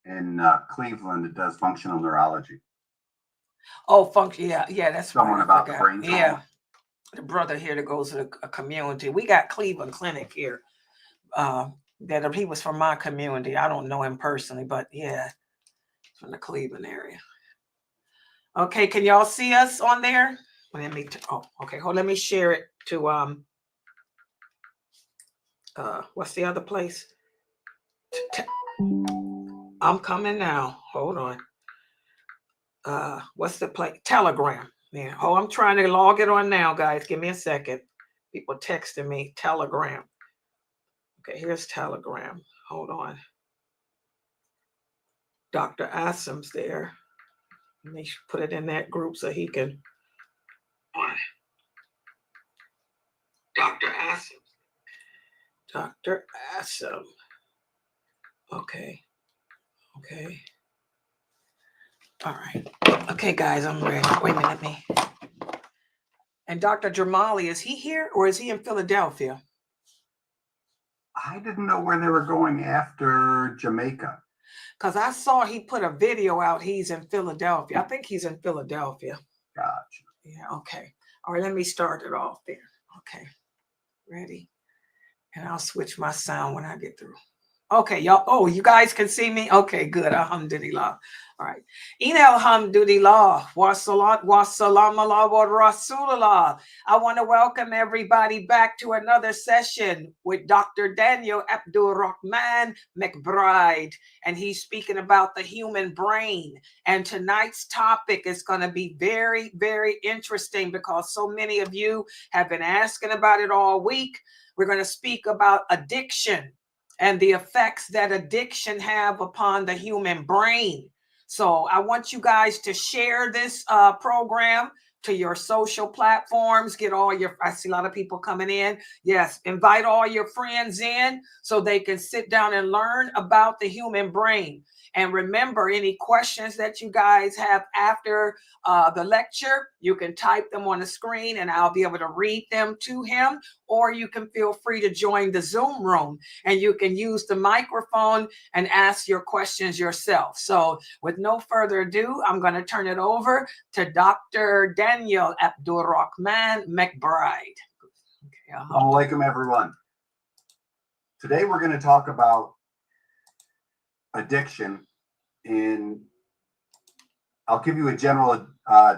in Cleveland that does functional neurology. Oh, function. Yeah, that's Someone right. about the brain trauma. Yeah, the brother here that goes to a community. We got Cleveland Clinic here. That he was from my community. I don't know him personally, but yeah, from the Cleveland area. Okay, can y'all see us on there? Let me. Okay. Hold. Let me share it to what's the other place? I'm coming now. Hold on. What's the place? Telegram. Yeah. Oh, I'm trying to log it on now, guys. Give me a second. People texting me. Telegram. Okay, here's Telegram. Hold on. Dr. Asim's there. Let me put it in that group so he can. Dr. Asim. Dr. Asim. Okay. All right. Okay, guys, I'm ready. Wait a minute, me. And Dr. Jamali, is he here or is he in Philadelphia? I didn't know where they were going after Jamaica. Because I saw he put a video out. He's in Philadelphia. I think he's in Philadelphia. Gotcha. Yeah, okay. All right, let me start it off there. Okay. Ready? And I'll switch my sound when I get through. Okay, y'all. Oh, you guys can see me? Okay, good. Alhamdulillah. All right. In alhamdulillah. Wa salat wa salam ala wa rasulullah. I want to welcome everybody back to another session with Dr. Daniel Abdul Rahman McBride. And he's speaking about the human brain. And tonight's topic is going to be very, very interesting because so many of you have been asking about it all week. We're going to speak about addiction and the effects that addiction have upon the human brain. So I want you guys to share this program to your social platforms. Get all your, I see a lot of people coming in. Yes, invite all your friends in so they can sit down and learn about the human brain. And remember, any questions that you guys have after the lecture, you can type them on the screen and I'll be able to read them to him. Or you can feel free to join the Zoom room and you can use the microphone and ask your questions yourself. So with no further ado, I'm going to turn it over to Dr. Daniel Abdul Rahman McBride. Okay, Assalamu alaikum, everyone. Today we're going to talk about addiction. I'll give you a general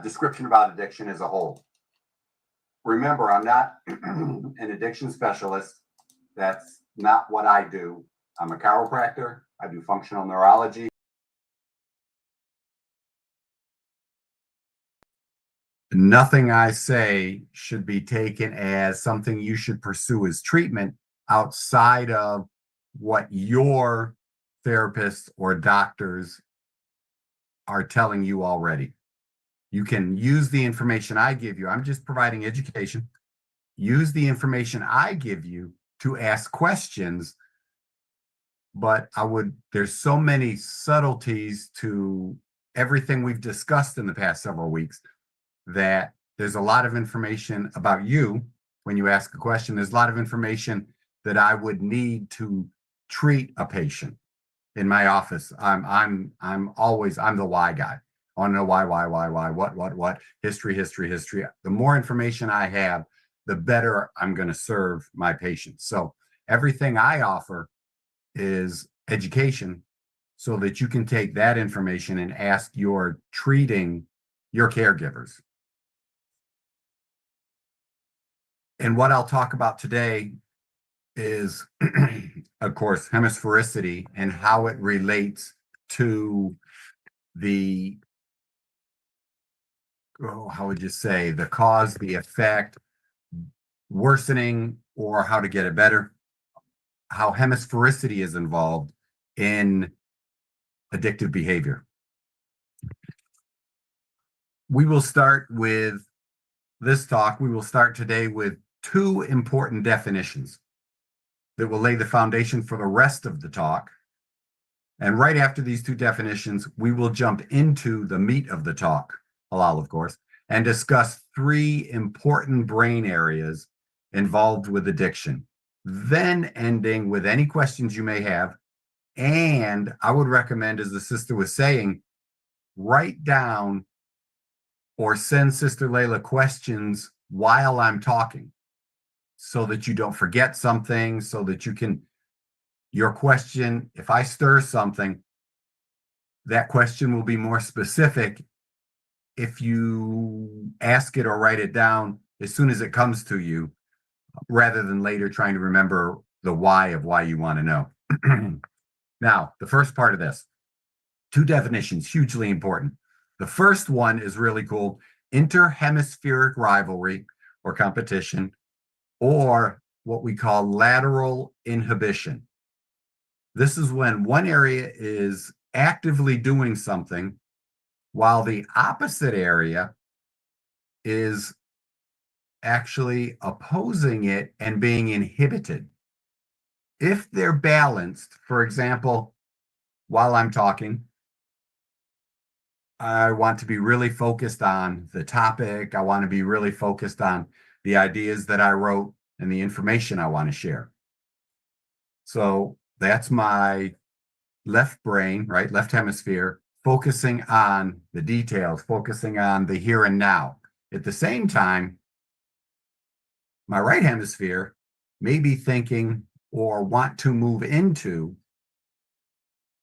description about addiction as a whole. Remember, I'm not an addiction specialist. That's not what I do. I'm a chiropractor. I do functional neurology. Nothing I say should be taken as something you should pursue as treatment outside of what your therapists or doctors are telling you already. You can use the information I give you. I'm just providing education. Use the information I give you to ask questions. But there's so many subtleties to everything we've discussed in the past several weeks that there's a lot of information about you when you ask a question. There's a lot of information that I would need to treat a patient. In my office, I'm the why guy. I want to know why, what, history. The more information I have, the better I'm going to serve my patients. So everything I offer is education so that you can take that information and ask your caregivers. And what I'll talk about today is, of course, hemisphericity and how it relates to the, how would you say, the cause, the effect, worsening, or how to get it better, how hemisphericity is involved in addictive behavior. We will start with this talk. We will start today with two important definitions that will lay the foundation for the rest of the talk. And right after these two definitions, we will jump into the meat of the talk, halal, of course, and discuss three important brain areas involved with addiction, then ending with any questions you may have And I would recommend, as the sister was saying, write down or send Sister Layla questions while I'm talking so that you don't forget something, so that you can, your question, if I stir something, that question will be more specific if you ask it or write it down as soon as it comes to you, rather than later trying to remember the why of why you want to know. Now, the first part of this, two definitions, hugely important. The first one is really cool: interhemispheric rivalry or competition, or what we call lateral inhibition. This is when one area is actively doing something while the opposite area is actually opposing it and being inhibited. If they're balanced, for example, while I'm talking, I want to be really focused on the topic. I want to be really focused on the ideas that I wrote and the information I want to share. So that's my left brain, right? Left hemisphere, focusing on the details, focusing on the here and now. At the same time, my right hemisphere may be thinking or want to move into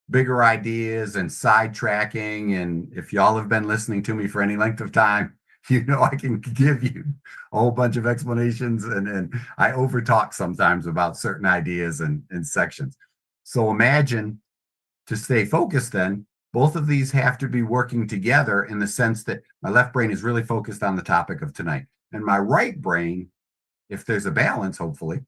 bigger ideas and sidetracking. And if y'all have been listening to me for any length of time, you know I can give you a whole bunch of explanations, and I overtalk sometimes about certain ideas and sections. So imagine, to stay focused, then both of these have to be working together in the sense that my left brain is really focused on the topic of tonight. And my right brain, if there's a balance, hopefully,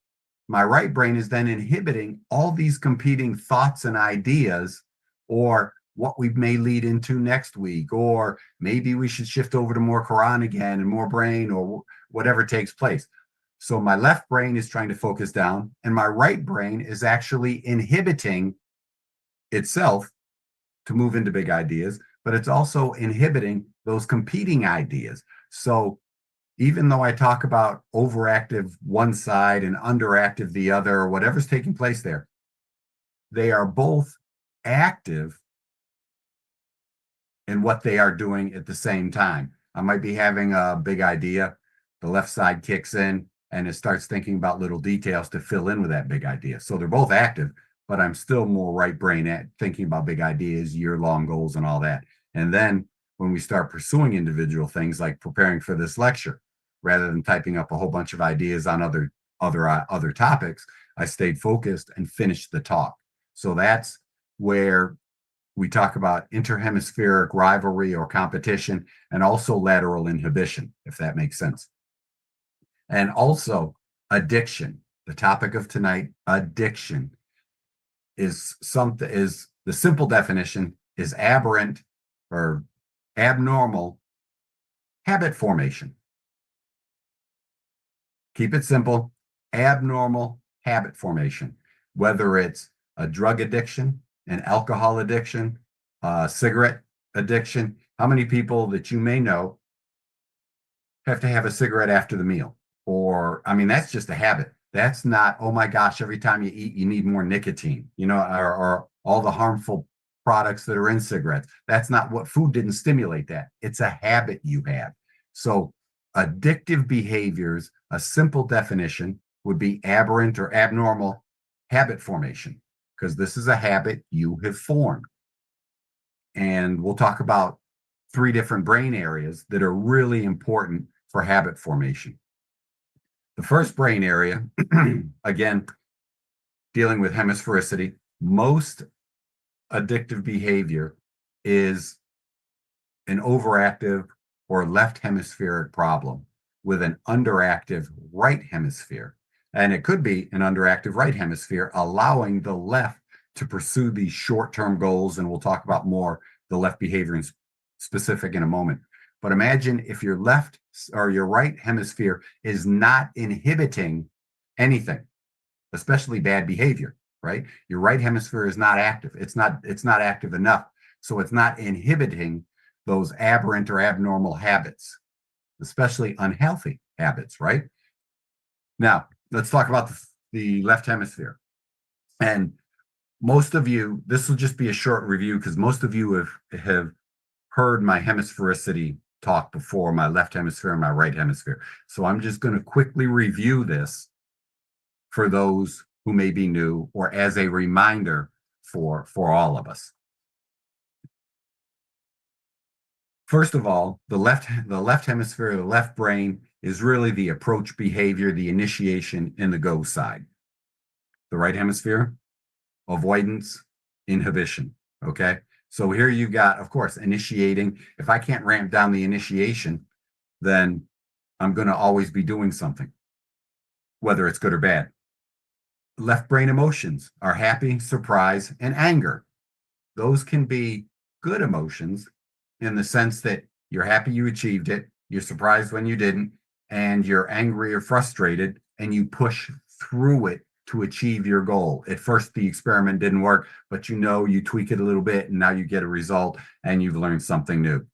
my right brain is then inhibiting all these competing thoughts and ideas, or what we may lead into next week, or maybe we should shift over to more Quran again and more brain, or whatever takes place. So my left brain is trying to focus down, and my right brain is actually inhibiting itself to move into big ideas, but it's also inhibiting those competing ideas. So even though I talk about overactive one side and underactive the other, or whatever's taking place there, they are both active in what they are doing at the same time. I might be having a big idea, the left side kicks in and it starts thinking about little details to fill in with that big idea. So they're both active, but I'm still more right brain at thinking about big ideas, year-long goals, and all that. And then when we start pursuing individual things like preparing for this lecture, rather than typing up a whole bunch of ideas on other topics, I stayed focused and finished the talk. So that's where we talk about interhemispheric rivalry or competition, and also lateral inhibition, if that makes sense. And also addiction. The topic of tonight, addiction, is the simple definition is aberrant or abnormal habit formation. Keep it simple: abnormal habit formation, whether it's a drug addiction, an alcohol addiction, cigarette addiction. How many people that you may know have to have a cigarette after the meal? Or, I mean, that's just a habit. That's not, oh my gosh, every time you eat, you need more nicotine, or all the harmful products that are in cigarettes. That's not what, food didn't stimulate that. It's a habit you have. So addictive behaviors, a simple definition would be aberrant or abnormal habit formation, because this is a habit you have formed. And we'll talk about 3 different brain areas that are really important for habit formation. The first brain area, again, dealing with hemisphericity, most addictive behavior is an overactive or left hemispheric problem with an underactive right hemisphere. And it could be an underactive right hemisphere allowing the left to pursue these short-term goals. And we'll talk about more the left behavior in specific in a moment. But imagine if your left or your right hemisphere is not inhibiting anything, especially bad behavior, right? Your right hemisphere is not active. It's not active enough. So it's not inhibiting those aberrant or abnormal habits, especially unhealthy habits, right? Now, let's talk about the left hemisphere. And most of you, this will just be a short review because most of you have heard my hemisphericity talk before, my left hemisphere and my right hemisphere. So I'm just going to quickly review this for those who may be new or as a reminder for all of us. First of all, the left hemisphere, the left brain is really the approach behavior, the initiation, and the go side. The right hemisphere, avoidance, inhibition. Okay. So here you got, of course, initiating. If I can't ramp down the initiation, then I'm going to always be doing something, whether it's good or bad. Left brain emotions are happy, surprise, and anger. Those can be good emotions in the sense that you're happy you achieved it, you're surprised when you didn't, and you're angry or frustrated, and you push through it to achieve your goal. At first, the experiment didn't work, but you tweak it a little bit, and now you get a result, and you've learned something new.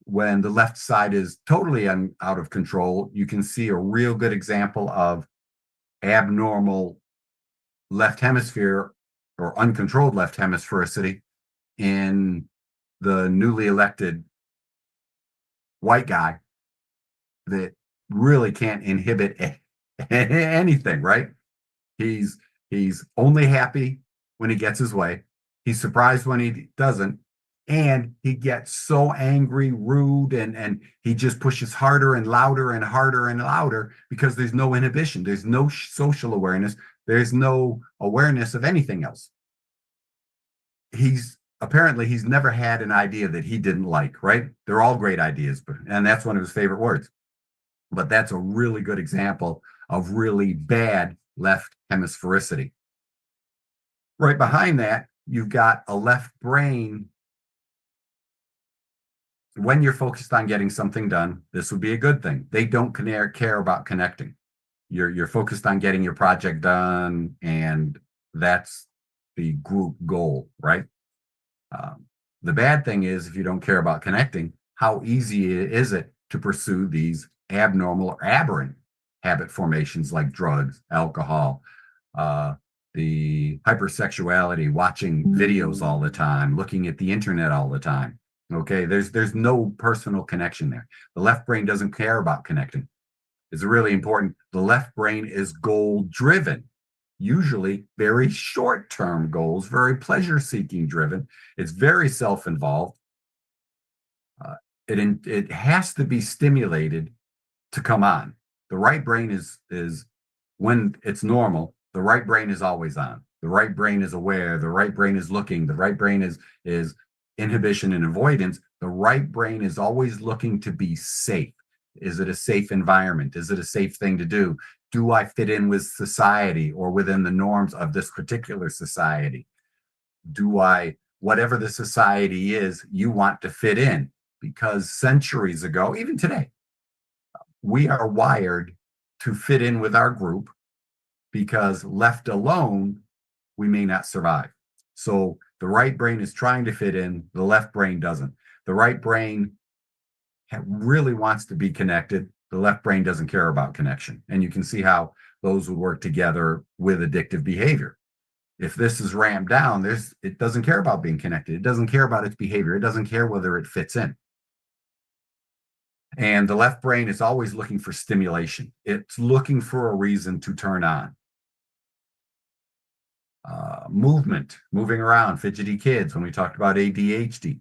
When the left side is totally out of control, you can see a real good example of abnormal left hemisphere or uncontrolled left hemisphericity in the newly elected white guy that really can't inhibit anything, right? He's only happy when he gets his way. He's surprised when he doesn't. And he gets so angry, rude, and he just pushes harder and louder and harder and louder because there's no inhibition. There's no social awareness. There's no awareness of anything else. He's never had an idea that he didn't like, right? They're all great ideas, and that's one of his favorite words. But that's a really good example of really bad left hemisphericity. Right behind that, you've got a left brain. When you're focused on getting something done, this would be a good thing. They don't care about connecting. You're focused on getting your project done, and that's the group goal, right? The bad thing is if you don't care about connecting, how easy is it to pursue these abnormal or aberrant habit formations like drugs, alcohol, the hypersexuality, watching videos all the time, looking at the internet all the time. Okay, there's no personal connection there. The left brain doesn't care about connecting. It's really important. The left brain is goal driven, usually very short-term goals, very pleasure-seeking driven. It's very self-involved. It has to be stimulated to come on. The right brain is when it's normal. The right brain is always on. The right brain is aware. The right brain is looking. The right brain is inhibition and avoidance. The right brain is always looking to be safe. Is it a safe environment? Is it a safe thing to do? Do I fit in with society or within the norms of this particular society? Whatever the society is, you want to fit in, because centuries ago, even today, we are wired to fit in with our group, because left alone, we may not survive. So the right brain is trying to fit in, the left brain doesn't. The right brain really wants to be connected. The left brain doesn't care about connection. And you can see how those would work together with addictive behavior. If this is ramped down, it doesn't care about being connected. It doesn't care about its behavior. It doesn't care whether it fits in. And the left brain is always looking for stimulation. It's looking for a reason to turn on. Moving around, fidgety kids, when we talked about ADHD,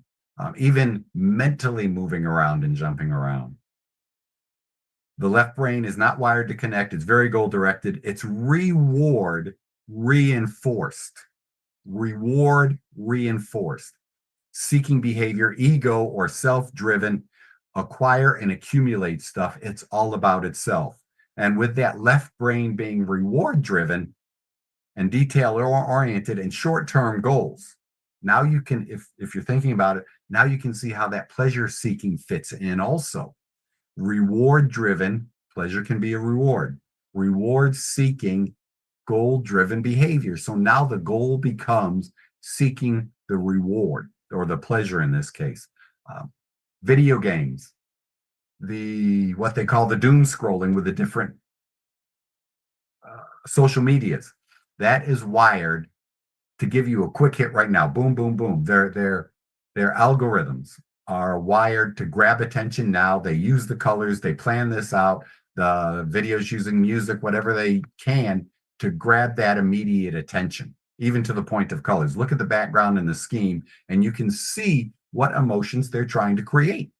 even mentally moving around and jumping around. The left brain is not wired to connect. It's very goal directed. It's reward reinforced. Reward reinforced. Seeking behavior, ego or self-driven, acquire and accumulate stuff. It's all about itself. And with that left brain being reward driven and detail oriented and short-term goals, now you can, if you're thinking about it, now you can see how that pleasure seeking fits in also. Reward driven, pleasure can be a reward. Reward seeking, goal driven behavior. So now the goal becomes seeking the reward or the pleasure in this case. Video games, what they call the doom scrolling with the different social medias. that is wired to give you a quick hit right now. Boom, boom, boom. Their algorithms are wired to grab attention now. They use the colors, they plan this out, the videos using music, whatever they can to grab that immediate attention, even to the point of colors. Look at the background and the scheme, and you can see what emotions they're trying to create.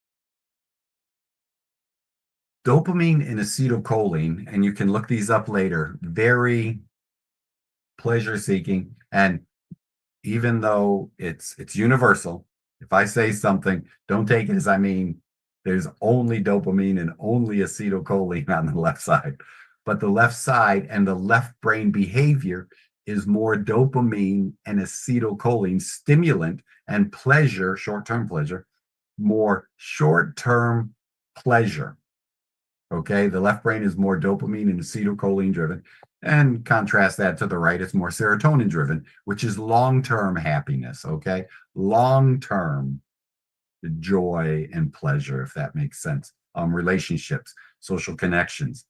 Dopamine and acetylcholine, and you can look these up later, very pleasure seeking. And even though it's universal, if I say something, don't take it as I mean there's only dopamine and only acetylcholine on the left side. But the left side and the left brain behavior is more dopamine and acetylcholine stimulant and pleasure, short-term pleasure, more short-term pleasure. Okay, the left brain is more dopamine and acetylcholine driven. And contrast that to the right, it's more serotonin driven, which is long-term happiness. Okay, long-term joy and pleasure, if that makes sense. Relationships, social connections,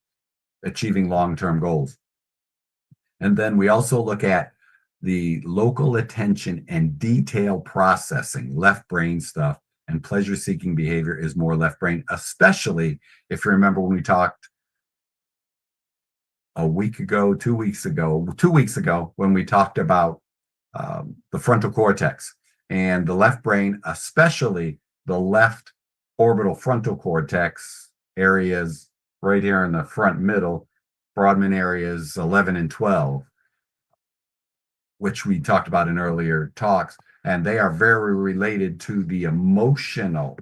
achieving long-term goals. And then we also look at the local attention and detail processing, left brain stuff, and pleasure seeking behavior is more left brain, especially if you remember when we talked a week ago, 2 weeks ago, when we talked about the frontal cortex and the left brain, especially the left orbital frontal cortex areas right here in the front middle, Brodmann areas 11 and 12, which we talked about in earlier talks, and they are very related to the emotional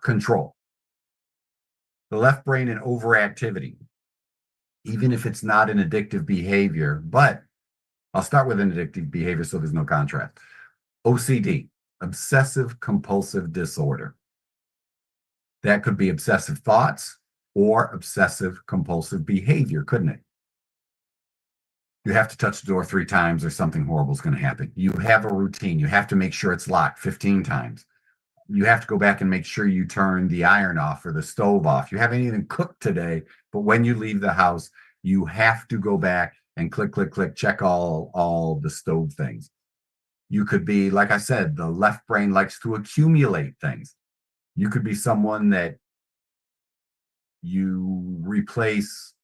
control. The left brain and overactivity, even if it's not an addictive behavior, but I'll start with an addictive behavior so there's no contrast. OCD, obsessive-compulsive disorder. That could be obsessive thoughts or obsessive-compulsive behavior, couldn't it? You have to touch the door 3 times or something horrible is going to happen. You have a routine. You have to make sure it's locked 15 times. You have to go back and make sure you turn the iron off or the stove off. You haven't even cooked today, but when you leave the house, you have to go back and click, click, click, check all the stove things. You could be, like I said, the left brain likes to accumulate things. You could be someone that you replace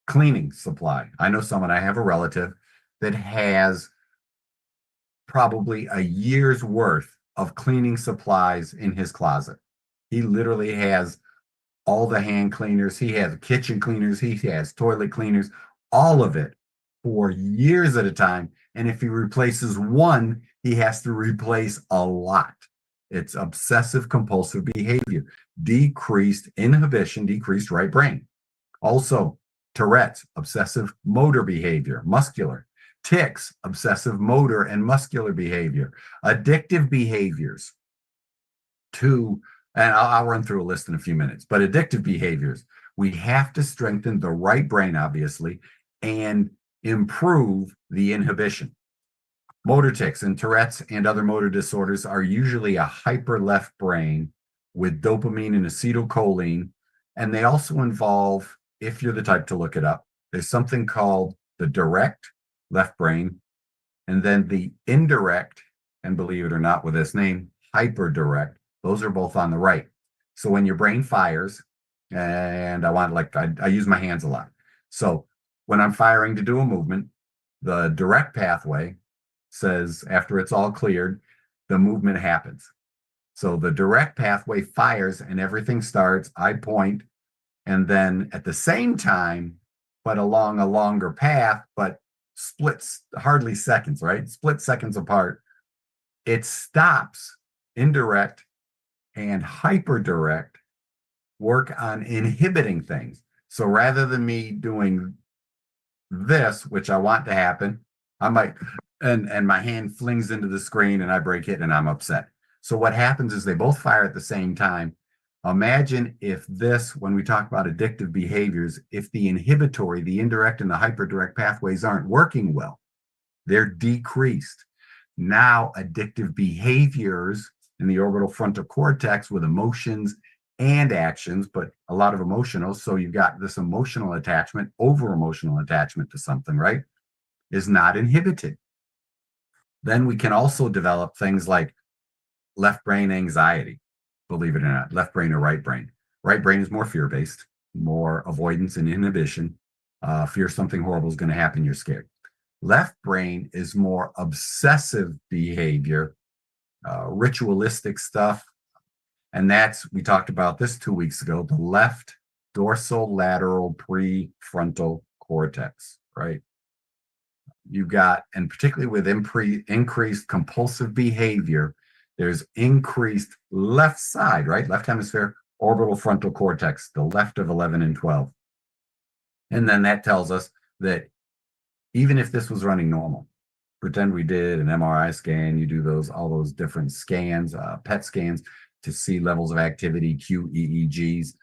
cleaning supply. I know someone, I have a relative that has probably a year's worth of cleaning supplies in his closet. He literally has all the hand cleaners, he has kitchen cleaners, he has toilet cleaners, all of it for years at a time. And if he replaces one, he has to replace a lot. It's obsessive compulsive behavior, decreased inhibition, decreased right brain. Also, Tourette's, obsessive motor behavior, muscular. Tics, obsessive motor and muscular behavior. Addictive behaviors, and I'll run through a list in a few minutes, but addictive behaviors, we have to strengthen the right brain, obviously, and improve the inhibition. Motor tics and Tourette's and other motor disorders are usually a hyper left brain with dopamine and acetylcholine, and they also involve, if you're the type to look it up, there's something called the direct left brain, and then the indirect, and believe it or not with this name, hyperdirect. Those are both on the right. So when your brain fires, and I use my hands a lot. So when I'm firing to do a movement, the direct pathway says after it's all cleared, the movement happens. So the direct pathway fires and everything starts. I point, and then at the same time, but along a longer path, but splits hardly seconds, right? Split seconds apart. It stops. Indirect and hyperdirect work on inhibiting things. So rather than me doing this, which I want to happen, I might, and my hand flings into the screen and I break it and I'm upset. So what happens is they both fire at the same time. Imagine if this, when we talk about addictive behaviors, if the inhibitory, the indirect and the hyperdirect pathways aren't working well, they're decreased. Now addictive behaviors in the orbital frontal cortex with emotions and actions, but a lot of emotional. So you've got this emotional attachment, over emotional attachment to something, right? is not inhibited. Then we can also develop things like left brain anxiety, believe it or not, left brain or right brain. Right brain is more fear-based, more avoidance and inhibition. Fear something horrible is going to happen, you're scared. Left brain is more obsessive behavior, ritualistic stuff. And we talked about this 2 weeks ago, the left dorsolateral prefrontal cortex, right? You've got, and particularly with increased compulsive behavior, there's increased left side, right? Left hemisphere, orbital frontal cortex, the left of 11 and 12. And then that tells us that even if this was running normal, pretend we did an MRI scan, you do all those different scans, PET scans to see levels of activity, QEEGs.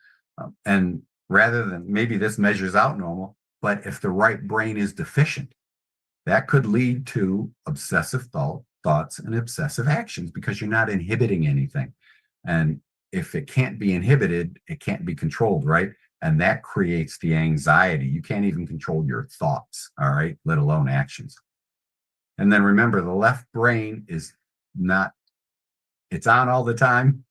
And rather than maybe this measures out normal, but if the right brain is deficient, that could lead to obsessive thoughts and obsessive actions because you're not inhibiting anything. And if it can't be inhibited, it can't be controlled, right? And that creates the anxiety. You can't even control your thoughts, all right, let alone actions. And then remember, the left brain is not, it's on all the time.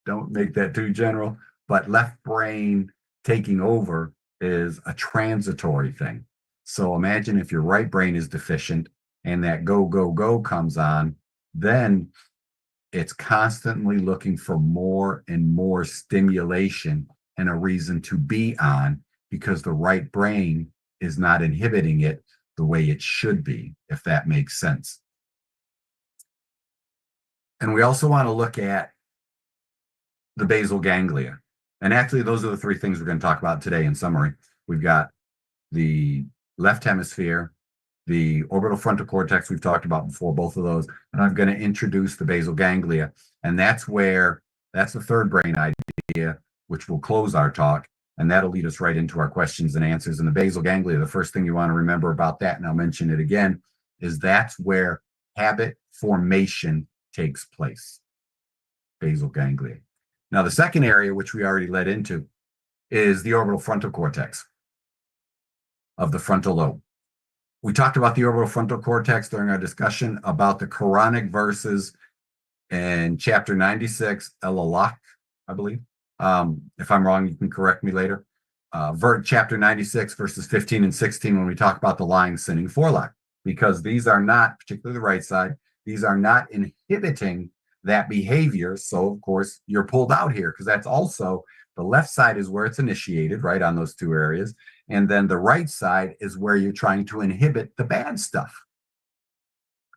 Don't make that too general, but left brain taking over is a transitory thing. So imagine if your right brain is deficient and that go, go, go comes on, then it's constantly looking for more and more stimulation and a reason to be on because the right brain is not inhibiting it the way it should be, if that makes sense. And we also want to look at the basal ganglia. And actually, those are the three things we're going to talk about today in summary. We've got the left hemisphere, the orbital frontal cortex we've talked about before, both of those. And I'm going to introduce the basal ganglia. And that's the third brain idea, which will close our talk. And that'll lead us right into our questions and answers. And the basal ganglia, the first thing you want to remember about that, and I'll mention it again, is that's where habit formation takes place. Basal ganglia. Now, the second area, which we already led into, is the orbital frontal cortex of the frontal lobe. We talked about the orbital frontal cortex during our discussion about the Quranic verses in chapter 96, El-Alaq, I believe. If I'm wrong, you can correct me later. Chapter 96, verses 15 and 16, when we talk about the lying, sinning forelock, because these are not, particularly the right side, these are not inhibiting that behavior. So, of course, you're pulled out here because that's also the left side is where it's initiated, right, on those two areas. And then the right side is where you're trying to inhibit the bad stuff.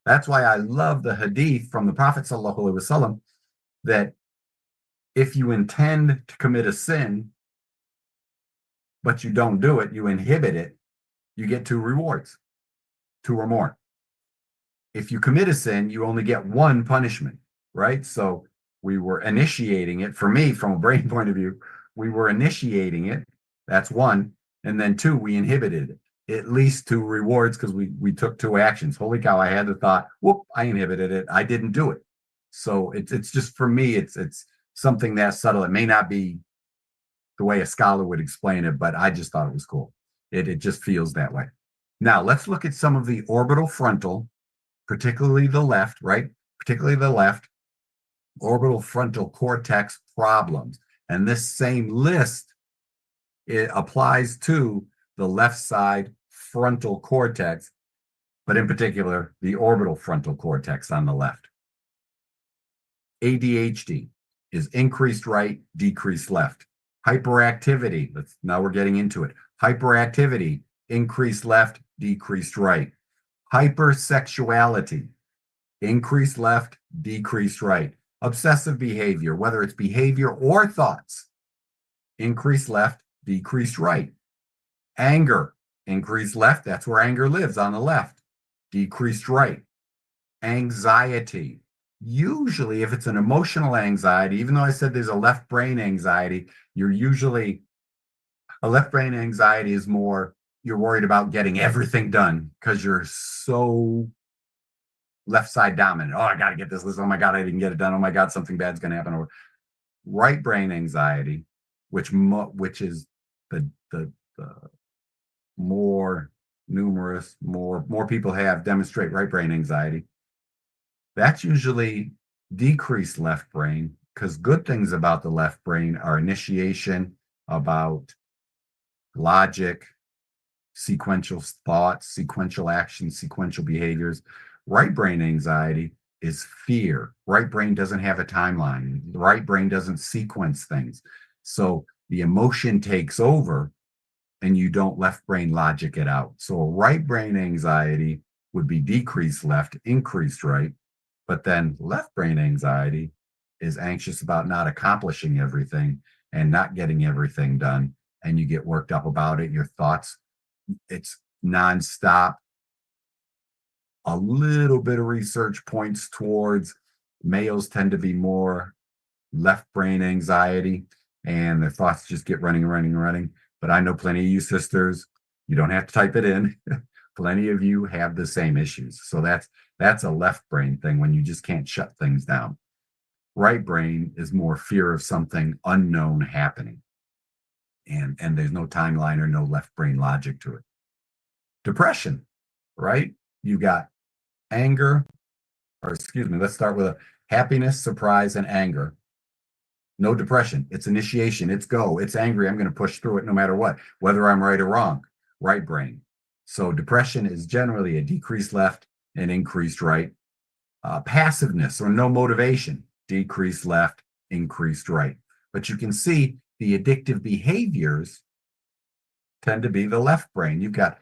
That's why I love the hadith from the Prophet sallallahu alaihi wasallam that if you intend to commit a sin, but you don't do it, you inhibit it, you get 2 rewards, 2 or more. If you commit a sin, you only get 1 punishment, right? So we were initiating it. For me, from a brain point of view, we were initiating it. That's 1. And then 2, we inhibited it. At least 2 rewards because we took 2 actions. Holy cow, I had the thought, whoop, I inhibited it. I didn't do it. So it's just, for me, it's something that subtle. It may not be the way a scholar would explain it, but I just thought it was cool. It just feels that way. Now, let's look at some of the orbital frontal, particularly the left, right? Particularly the left orbital frontal cortex problems. And this same list, it applies to the left side frontal cortex, but in particular, the orbital frontal cortex on the left. ADHD is increased right, decreased left. Hyperactivity, now we're getting into it. Hyperactivity, increased left, decreased right. Hypersexuality, increased left, decreased right. Obsessive behavior, whether it's behavior or thoughts, increased left, decreased right. Anger, increased left, that's where anger lives, on the left. Decreased right. Anxiety, usually if it's an emotional anxiety, even though I said there's a left brain anxiety, a left brain anxiety is more, you're worried about getting everything done because you're so left side dominant. Oh, I got to get this list. Oh my God, I didn't get it done. Oh my God, something bad's going to happen. Or right brain anxiety, which is the more more people have demonstrate right brain anxiety. That's usually decreased left brain, because good things about the left brain are initiation, about logic, sequential thoughts, sequential actions, sequential behaviors. Right brain anxiety is fear. Right brain doesn't have a timeline. The right brain doesn't sequence things. So the emotion takes over and you don't left brain logic it out. So a right brain anxiety would be decreased left, increased right. But then left brain anxiety is anxious about not accomplishing everything and not getting everything done. And you get worked up about it. Your thoughts, it's nonstop. A little bit of research points towards males tend to be more left brain anxiety and their thoughts just get running, running, running. But I know plenty of you sisters, you don't have to type it in. Plenty of you have the same issues. So that's a left brain thing when you just can't shut things down. Right brain is more fear of something unknown happening. And there's no timeline or no left brain logic to it. Depression, right? You got anger, or excuse me, let's start with a happiness, surprise, and anger. No depression. It's initiation. It's go. It's angry. I'm going to push through it no matter what, whether I'm right or wrong. Right brain. So depression is generally a decreased left and increased right. Passiveness or no motivation, decreased left, increased right. But you can see the addictive behaviors tend to be the left brain. You've got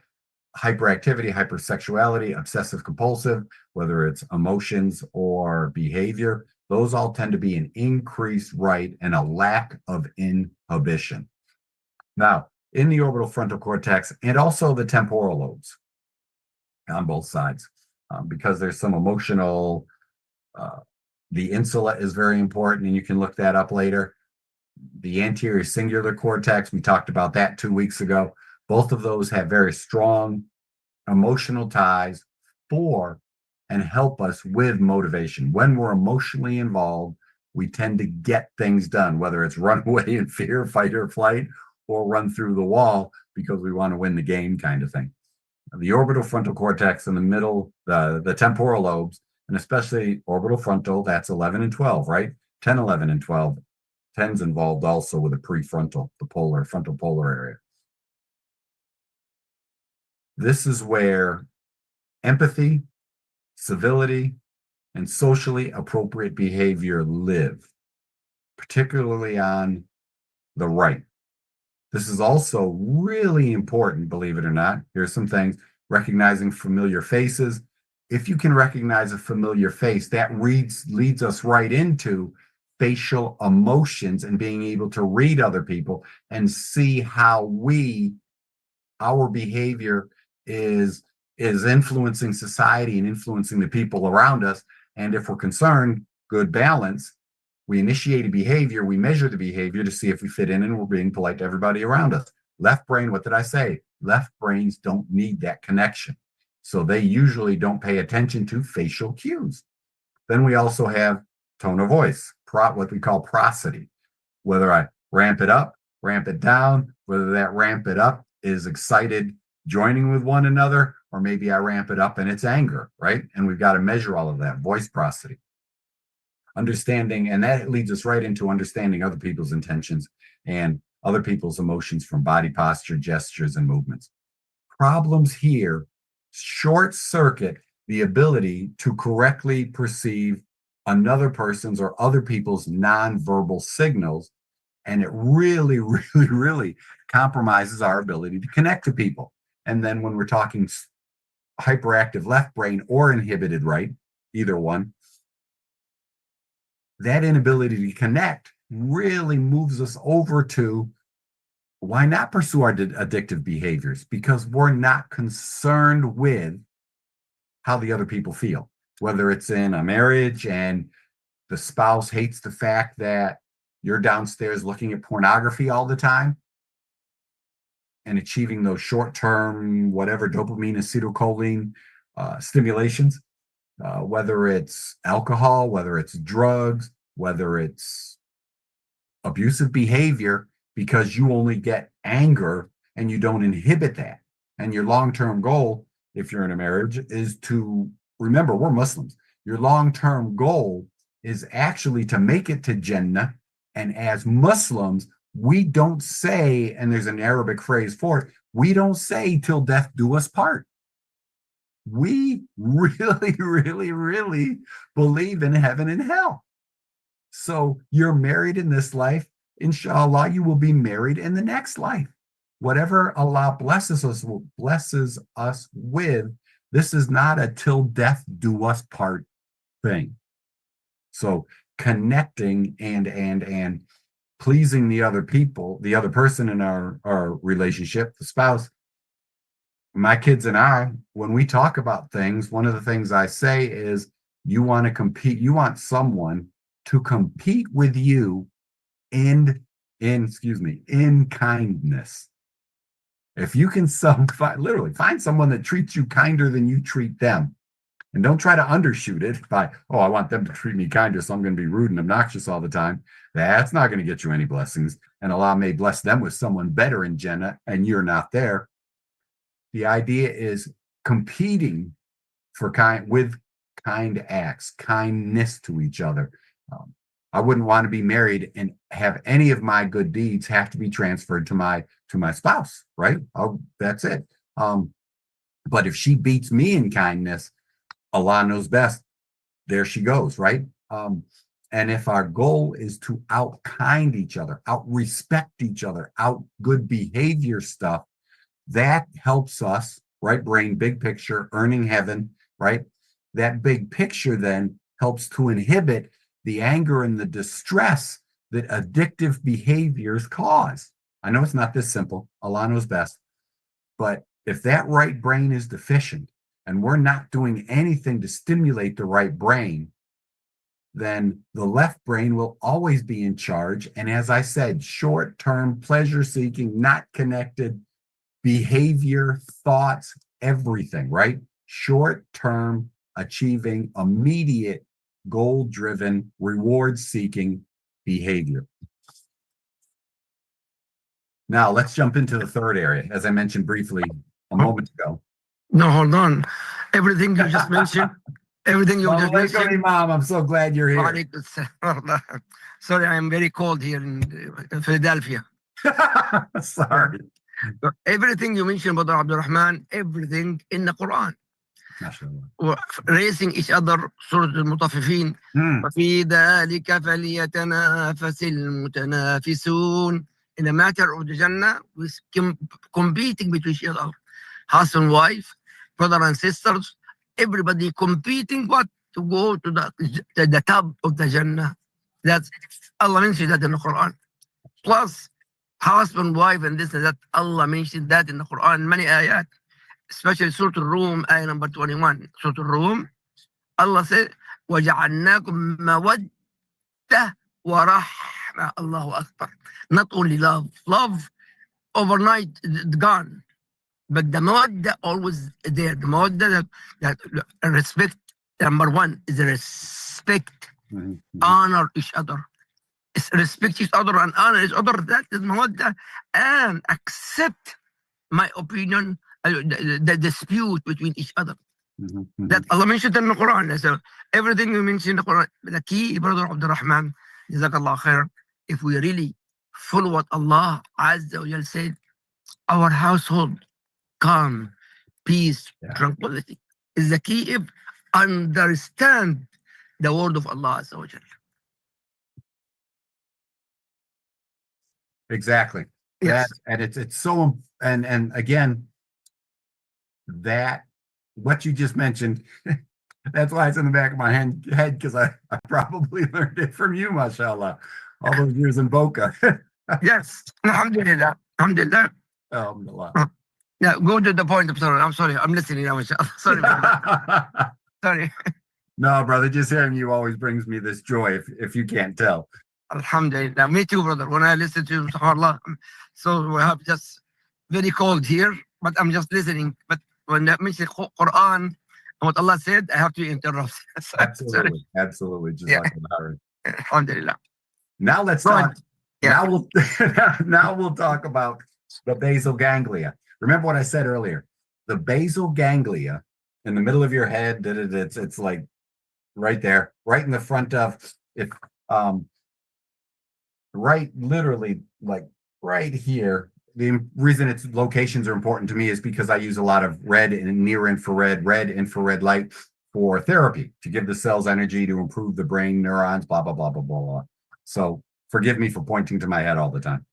hyperactivity, hypersexuality, obsessive compulsive, whether it's emotions or behavior, those all tend to be an increased right and a lack of inhibition. Now, in the orbital frontal cortex and also the temporal lobes on both sides, because there's some emotional, the insula is very important, and you can look that up later. The anterior cingulate cortex, we talked about that 2 weeks ago. Both of those have very strong emotional ties for and help us with motivation. When we're emotionally involved, we tend to get things done, whether it's run away in fear, fight or flight, or run through the wall because we want to win the game kind of thing. The orbital frontal cortex in the middle, the temporal lobes, and especially orbital frontal, that's 11 and 12, right? 10, 11, and 12. 10's involved also with the prefrontal, the polar, frontal polar area. This is where empathy, civility, and socially appropriate behavior live, particularly on the right. This is also really important, believe it or not. Here's some things: recognizing familiar faces. If you can recognize a familiar face, that leads us right into facial emotions and being able to read other people and see how our behavior is influencing society and influencing the people around us. And if we're concerned, good balance, we initiate a behavior, we measure the behavior to see if we fit in and we're being polite to everybody around us. Left brain, what did I say? Left brains don't need that connection. So they usually don't pay attention to facial cues. Then we also have tone of voice, what we call prosody. Whether I ramp it up, ramp it down, whether that ramp it up is excited joining with one another, or maybe I ramp it up and it's anger, right? And we've got to measure all of that, voice prosody. Understanding, and that leads us right into understanding other people's intentions and other people's emotions from body posture, gestures, and movements. Problems here short circuit the ability to correctly perceive another person's or other people's nonverbal signals. And it really, really, really compromises our ability to connect to people. And then when we're talking hyperactive left brain or inhibited right, either one, that inability to connect really moves us over to why not pursue our addictive behaviors? Because we're not concerned with how the other people feel, whether it's in a marriage and the spouse hates the fact that you're downstairs looking at pornography all the time and achieving those short-term, whatever, dopamine, acetylcholine stimulations, whether it's alcohol, whether it's drugs, whether it's abusive behavior, because you only get anger and you don't inhibit that. And your long-term goal, if you're in a marriage, is to remember, we're Muslims. Your long-term goal is actually to make it to Jannah. And as Muslims, we don't say, and there's an Arabic phrase for it, we don't say till death do us part. We really, really, really believe in heaven and hell. So you're married in this life. Inshallah, you will be married in the next life. Whatever Allah blesses us with, this is not a till death do us part thing. So connecting and pleasing the other people, the other person in our relationship, the spouse. My kids and I, when we talk about things, one of the things I say is, you want to compete, you want someone to compete with you in kindness. If you can literally find someone that treats you kinder than you treat them, and don't try to undershoot it by, oh, I want them to treat me kinder, so I'm going to be rude and obnoxious all the time. That's not going to get you any blessings. And Allah may bless them with someone better in Jannah, and you're not there. The idea is competing for kind acts, kindness to each other. I wouldn't want to be married and have any of my good deeds have to be transferred to my spouse, right? Oh, that's it. But if she beats me in kindness, Allah knows best. There she goes, right? And if our goal is to out-kind each other, out-respect each other, out-good behavior stuff, that helps us, right brain, big picture, earning heaven, right? That big picture then helps to inhibit the anger and the distress that addictive behaviors cause. I know it's not this simple. Allah knows best. But if that right brain is deficient and we're not doing anything to stimulate the right brain, then the left brain will always be in charge. And as I said, short-term pleasure-seeking, not connected behavior, thoughts, everything, right? Short-term, achieving immediate, goal-driven, reward-seeking behavior. Now, let's jump into the third area, as I mentioned briefly a moment ago. No, hold on. Everything you just mentioned, Mom, I'm so glad you're here. Sorry, I'm very cold here in Philadelphia. Sorry. Everything you mentioned, Brother Abdul Rahman, everything in the Quran. Racing each other, Surah Al-Mutaffifin. وَفِي ذَلِكَ فَلْيَتَنَافَسِ الْمُتَنَافِسُونَ. In the matter of the Jannah, we're competing between each other. Husband, wife, brother and sisters, everybody competing to go to the top of the Jannah. That's Allah mentioned that in the Quran. Plus, husband, wife, and this and that, Allah mentioned that in the Quran, many ayat, especially Surah Al-Rum, ayah number 21. Surah Al-Rum, Allah said, وَجَعَلْنَاكُمْ مَوَدَّةً وَرَحْمَةً. Allahu Akbar. Not only love overnight gone, but the mawadda always there. The mawadda, that respect, number one is respect, honor each other. Respect each other and honor each other. That is mawadda, and accept my opinion, the dispute between each other. That Allah mentioned in the Quran. So everything you mentioned in the Quran, the key, Brother Abdul Rahman, Jazakallah khair, if we really follow what Allah Azza wa Jal said, our household, calm, peace, tranquility is the key. If understand the word of Allah Azza wa Jal. Exactly. Yes. And it's so, and again, that what you just mentioned, that's why it's in the back of my head, because I probably learned it from you, mashallah, all those years in Boca. Yes. Alhamdulillah. Alhamdulillah. Alhamdulillah. Now go to the point. I'm sorry. I'm listening now, mashallah. Sorry. Sorry. No, brother, just hearing you always brings me this joy, if you can't tell. Alhamdulillah. Me too, brother. When I listen to you, subhanAllah, so we have just very cold here, but I'm just listening. But when I mention Quran and what Allah said, I have to interrupt. Absolutely. Absolutely. Just like that. Alhamdulillah. Now let's talk. Yeah. Now we'll talk about the basal ganglia. Remember what I said earlier. The basal ganglia in the middle of your head, it's like right there, right in the front of if right literally like right here. The reason its locations are important to me is because I use a lot of red infrared light for therapy to give the cells energy to improve the brain neurons, blah, blah, blah, blah, blah, blah. So forgive me for pointing to my head all the time.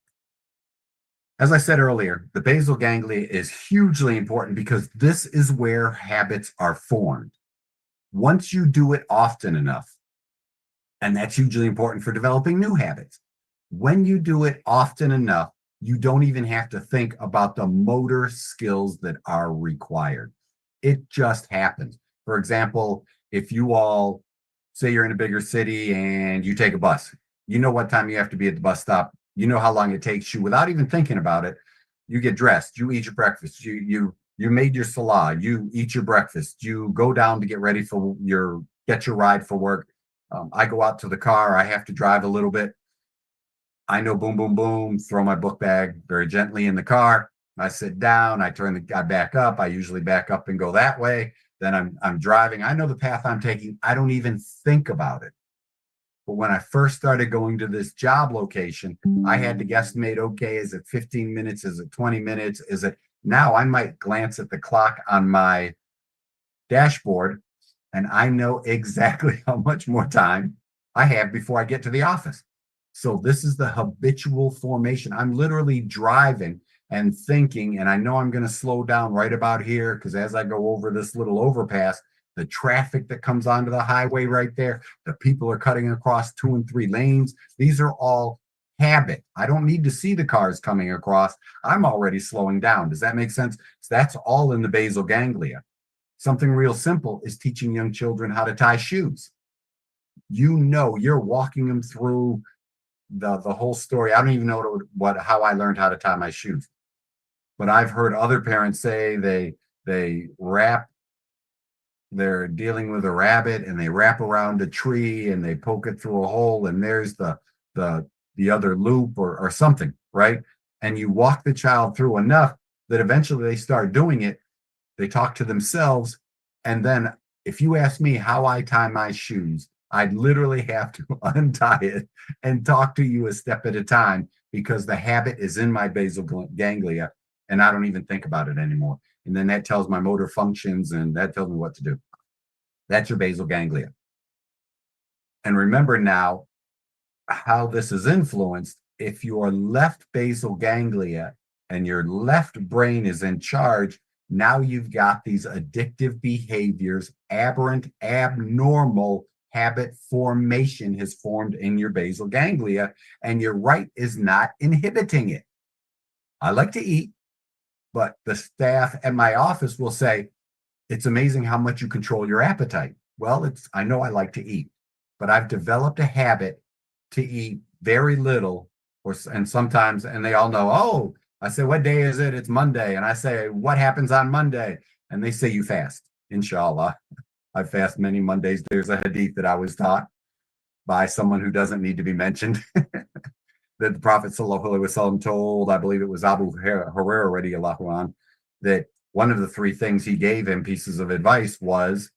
As I said earlier, the basal ganglia is hugely important because this is where habits are formed. Once you do it often enough, and that's hugely important for developing new habits. When you do it often enough, you don't even have to think about the motor skills that are required. It just happens. For example, if you all say you're in a bigger city and you take a bus, you know what time you have to be at the bus stop. You know how long it takes you without even thinking about it. You get dressed, you eat your breakfast, you made your salah, you eat your breakfast, you go down to get ready for get your ride for work. I go out to the car, I have to drive a little bit. I know, boom, boom, boom, throw my book bag very gently in the car. I sit down, I back up. I usually back up and go that way. Then I'm driving. I know the path I'm taking. I don't even think about it. But when I first started going to this job location, I had to guesstimate, okay, is it 15 minutes? Is it 20 minutes? Now I might glance at the clock on my dashboard and I know exactly how much more time I have before I get to the office. So this is the habitual formation. I'm literally driving and thinking, and I know I'm going to slow down right about here because as I go over this little overpass, the traffic that comes onto the highway right there, the people are cutting across 2 and 3 lanes. These are all habit. I don't need to see the cars coming across. I'm already slowing down. Does that make sense? So that's all in the basal ganglia. Something real simple is teaching young children how to tie shoes. You're walking them through the whole story. I don't even know how I learned how to tie my shoes, but I've heard other parents say they're dealing with a rabbit and they wrap around a tree and they poke it through a hole and there's the other loop or something, right? And you walk the child through enough that eventually they start doing it. They talk to themselves. And then if you ask me how I tie my shoes, I'd literally have to untie it and talk to you a step at a time because the habit is in my basal ganglia and I don't even think about it anymore. And then that tells my motor functions and that tells me what to do. That's your basal ganglia. And remember now how this is influenced. If your left basal ganglia and your left brain is in charge, now you've got these addictive behaviors, aberrant, abnormal habit formation has formed in your basal ganglia, and your right is not inhibiting it. I like to eat, but the staff at my office will say, it's amazing how much you control your appetite. Well, I know I like to eat, but I've developed a habit to eat very little, and sometimes, and they all know, oh, I say, what day is it? It's Monday. And I say, what happens on Monday? And they say, you fast, inshallah. I fast many Mondays. There's a hadith that I was taught by someone who doesn't need to be mentioned that the Prophet sallallahu alaihi wasallam told, I believe it was Abu Hurairah radiallahu anhu, that one of the 3 things he gave him pieces of advice was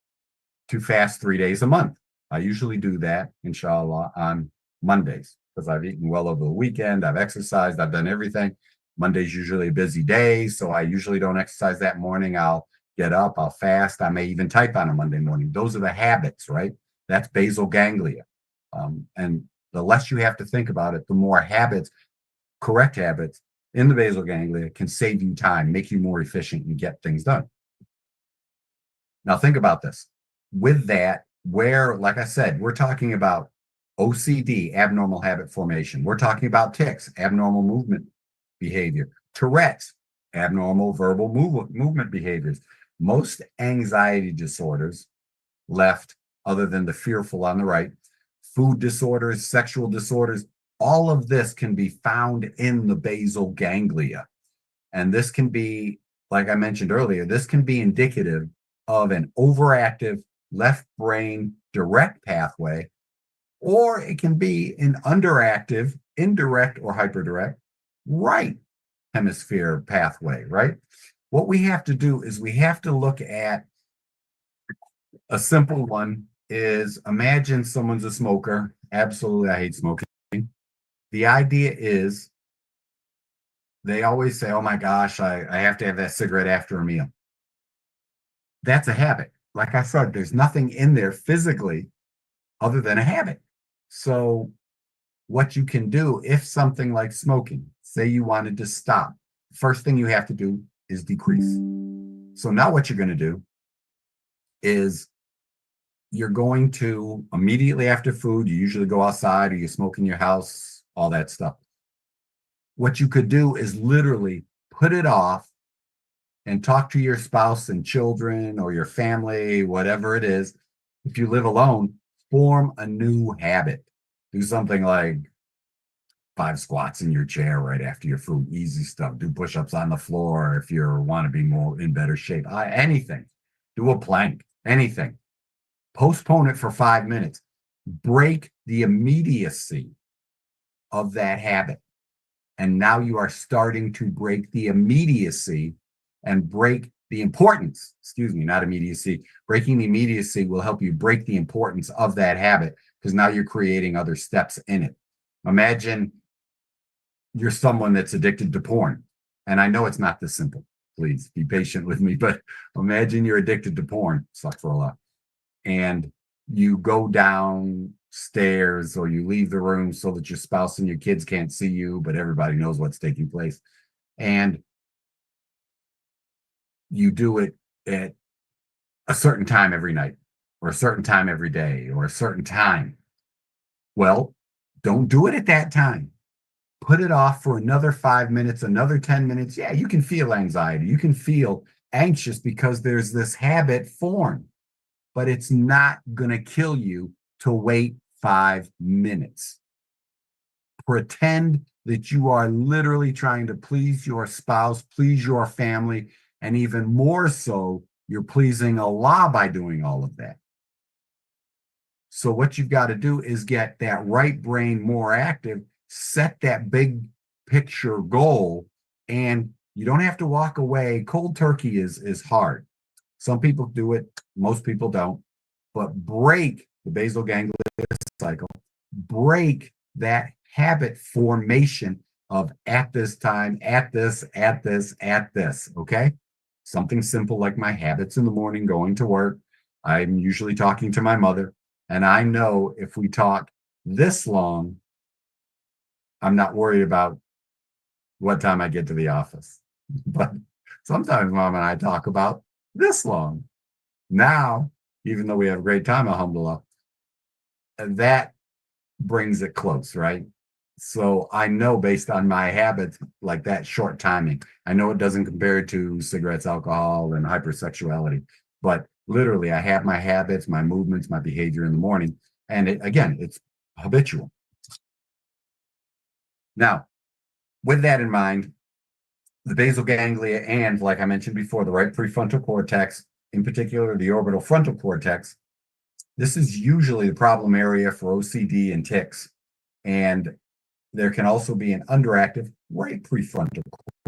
to fast 3 days a month. I usually do that, inshallah, on Mondays because I've eaten well over the weekend. I've exercised. I've done everything. Monday's usually a busy day, so I usually don't exercise that morning. I'll get up, I'll fast. I may even type on a Monday morning. Those are the habits, right? That's basal ganglia. And the less you have to think about it, the more habits, correct habits in the basal ganglia can save you time, make you more efficient and get things done. Now think about this. With that, like I said, we're talking about OCD, abnormal habit formation. We're talking about tics, abnormal movement behavior. Tourette's, abnormal verbal movement behaviors. Most anxiety disorders, left, other than the fearful on the right, food disorders, sexual disorders, all of this can be found in the basal ganglia. And this can be, like I mentioned earlier, this can be indicative of an overactive left brain direct pathway, or it can be an underactive, indirect, or hyperdirect right hemisphere pathway, right? What we have to do is we have to look at a simple one is imagine someone's a smoker. Absolutely, I hate smoking. The idea is they always say, oh my gosh, I have to have that cigarette after a meal. That's a habit. Like I said, there's nothing in there physically other than a habit. So what you can do if something like smoking, say you wanted to stop, first thing you have to do is decrease. So now what you're going to do is you're going to immediately after food, you usually go outside or you smoke in your house, all that stuff. What you could do is literally put it off and talk to your spouse and children or your family, whatever it is. If you live alone, form a new habit. Do something like 5 squats in your chair right after your food, easy stuff. Do push-ups on the floor if you want to be more in better shape. Anything. Do a plank, anything. Postpone it for 5 minutes. Break the immediacy of that habit. And now you are starting to break the immediacy and break the importance, not immediacy. Breaking the immediacy will help you break the importance of that habit because now you're creating other steps in it. Imagine you're someone that's addicted to porn. And I know it's not this simple. Please be patient with me, but imagine you're addicted to porn. Sucks for a lot. And you go downstairs or you leave the room so that your spouse and your kids can't see you, but everybody knows what's taking place. And you do it at a certain time every night or a certain time every day or a certain time. Well, don't do it at that time. Put it off for another 5 minutes, another 10 minutes. Yeah, you can feel anxiety. You can feel anxious because there's this habit formed, but it's not going to kill you to wait 5 minutes. Pretend that you are literally trying to please your spouse, please your family, and even more so, you're pleasing Allah by doing all of that. So what you've got to do is get that right brain more active, set that big picture goal, and you don't have to walk away. Cold turkey is hard. Some people do it, most people don't, but break the basal ganglia cycle, break that habit formation of at this time, at this, okay? Something simple like my habits in the morning, going to work. I'm usually talking to my mother, and I know if we talk this long, I'm not worried about what time I get to the office. But sometimes Mom and I talk about this long. Now, even though we have a great time, alhamdulillah, that brings it close, right? So I know based on my habits, like that short timing, I know it doesn't compare to cigarettes, alcohol, and hypersexuality, but literally I have my habits, my movements, my behavior in the morning. And it's habitual. Now, with that in mind, the basal ganglia and, like I mentioned before, the right prefrontal cortex, in particular, the orbital frontal cortex, this is usually the problem area for OCD and tics. And there can also be an underactive right prefrontal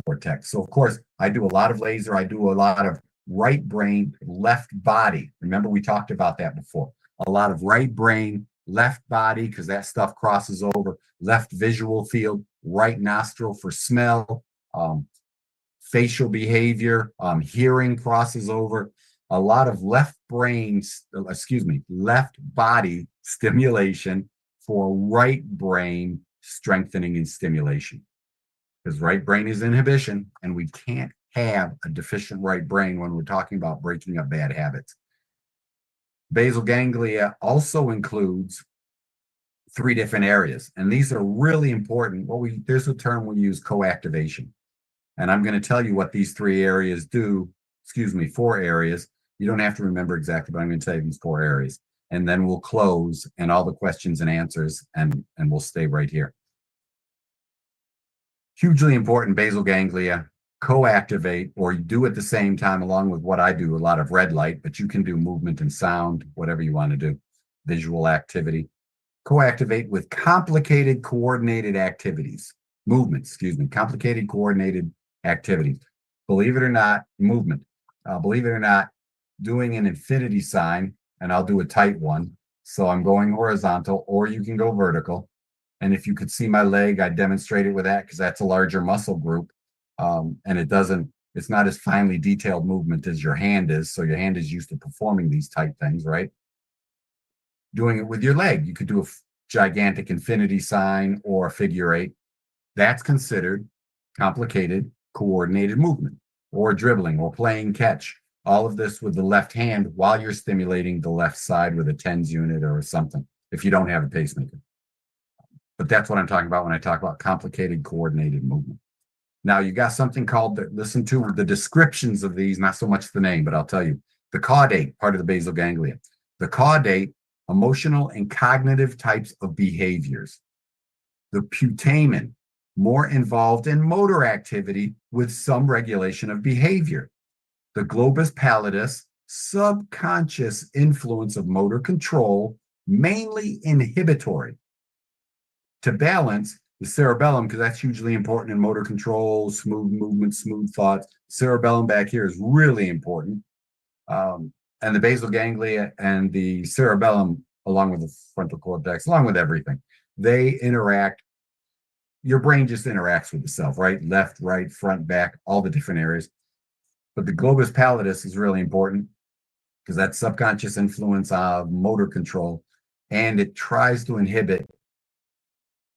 cortex. So, of course, I do a lot of laser. I do a lot of right brain, left body. Remember, we talked about that before. A lot of right brain, left body, because that stuff crosses over. Left visual field, right nostril for smell, facial behavior, hearing crosses over. A lot of left body stimulation for right brain strengthening and stimulation. Because right brain is inhibition, and we can't have a deficient right brain when we're talking about breaking up bad habits. Basal ganglia also includes 3 different areas, and these are really important. There's a term we use, co-activation. And I'm going to tell you what these 3 areas do, 4 areas. You don't have to remember exactly, but I'm going to tell you these 4 areas. And then we'll close and all the questions and answers, and we'll stay right here. Hugely important, basal ganglia, co-activate, or you do at the same time, along with what I do, a lot of red light, but you can do movement and sound, whatever you want to do, visual activity. Co-activate with complicated coordinated activities, complicated coordinated activities. Believe it or not, movement. Believe it or not, doing an infinity sign, and I'll do a tight one. So I'm going horizontal, or you can go vertical. And if you could see my leg, I demonstrate it with that because that's a larger muscle group. And it's not as finely detailed movement as your hand is. So your hand is used to performing these tight things, right? Doing it with your leg, you could do a gigantic infinity sign or a figure eight. That's considered complicated, coordinated movement, or dribbling, or playing catch. All of this with the left hand while you're stimulating the left side with a TENS unit or something, if you don't have a pacemaker. But that's what I'm talking about when I talk about complicated, coordinated movement. Now, you got something called, listen to the descriptions of these, not so much the name, but I'll tell you. The caudate, part of the basal ganglia. The caudate, emotional and cognitive types of behaviors. The putamen, more involved in motor activity with some regulation of behavior. The globus pallidus, subconscious influence of motor control, mainly inhibitory. To balance, the cerebellum, because that's hugely important in motor control, smooth movement, smooth thoughts. Cerebellum back here is really important. And the basal ganglia and the cerebellum, along with the frontal cortex, along with everything, they interact. Your brain just interacts with itself, right? Left, right, front, back, all the different areas. But the globus pallidus is really important because that's subconscious influence of motor control, and it tries to inhibit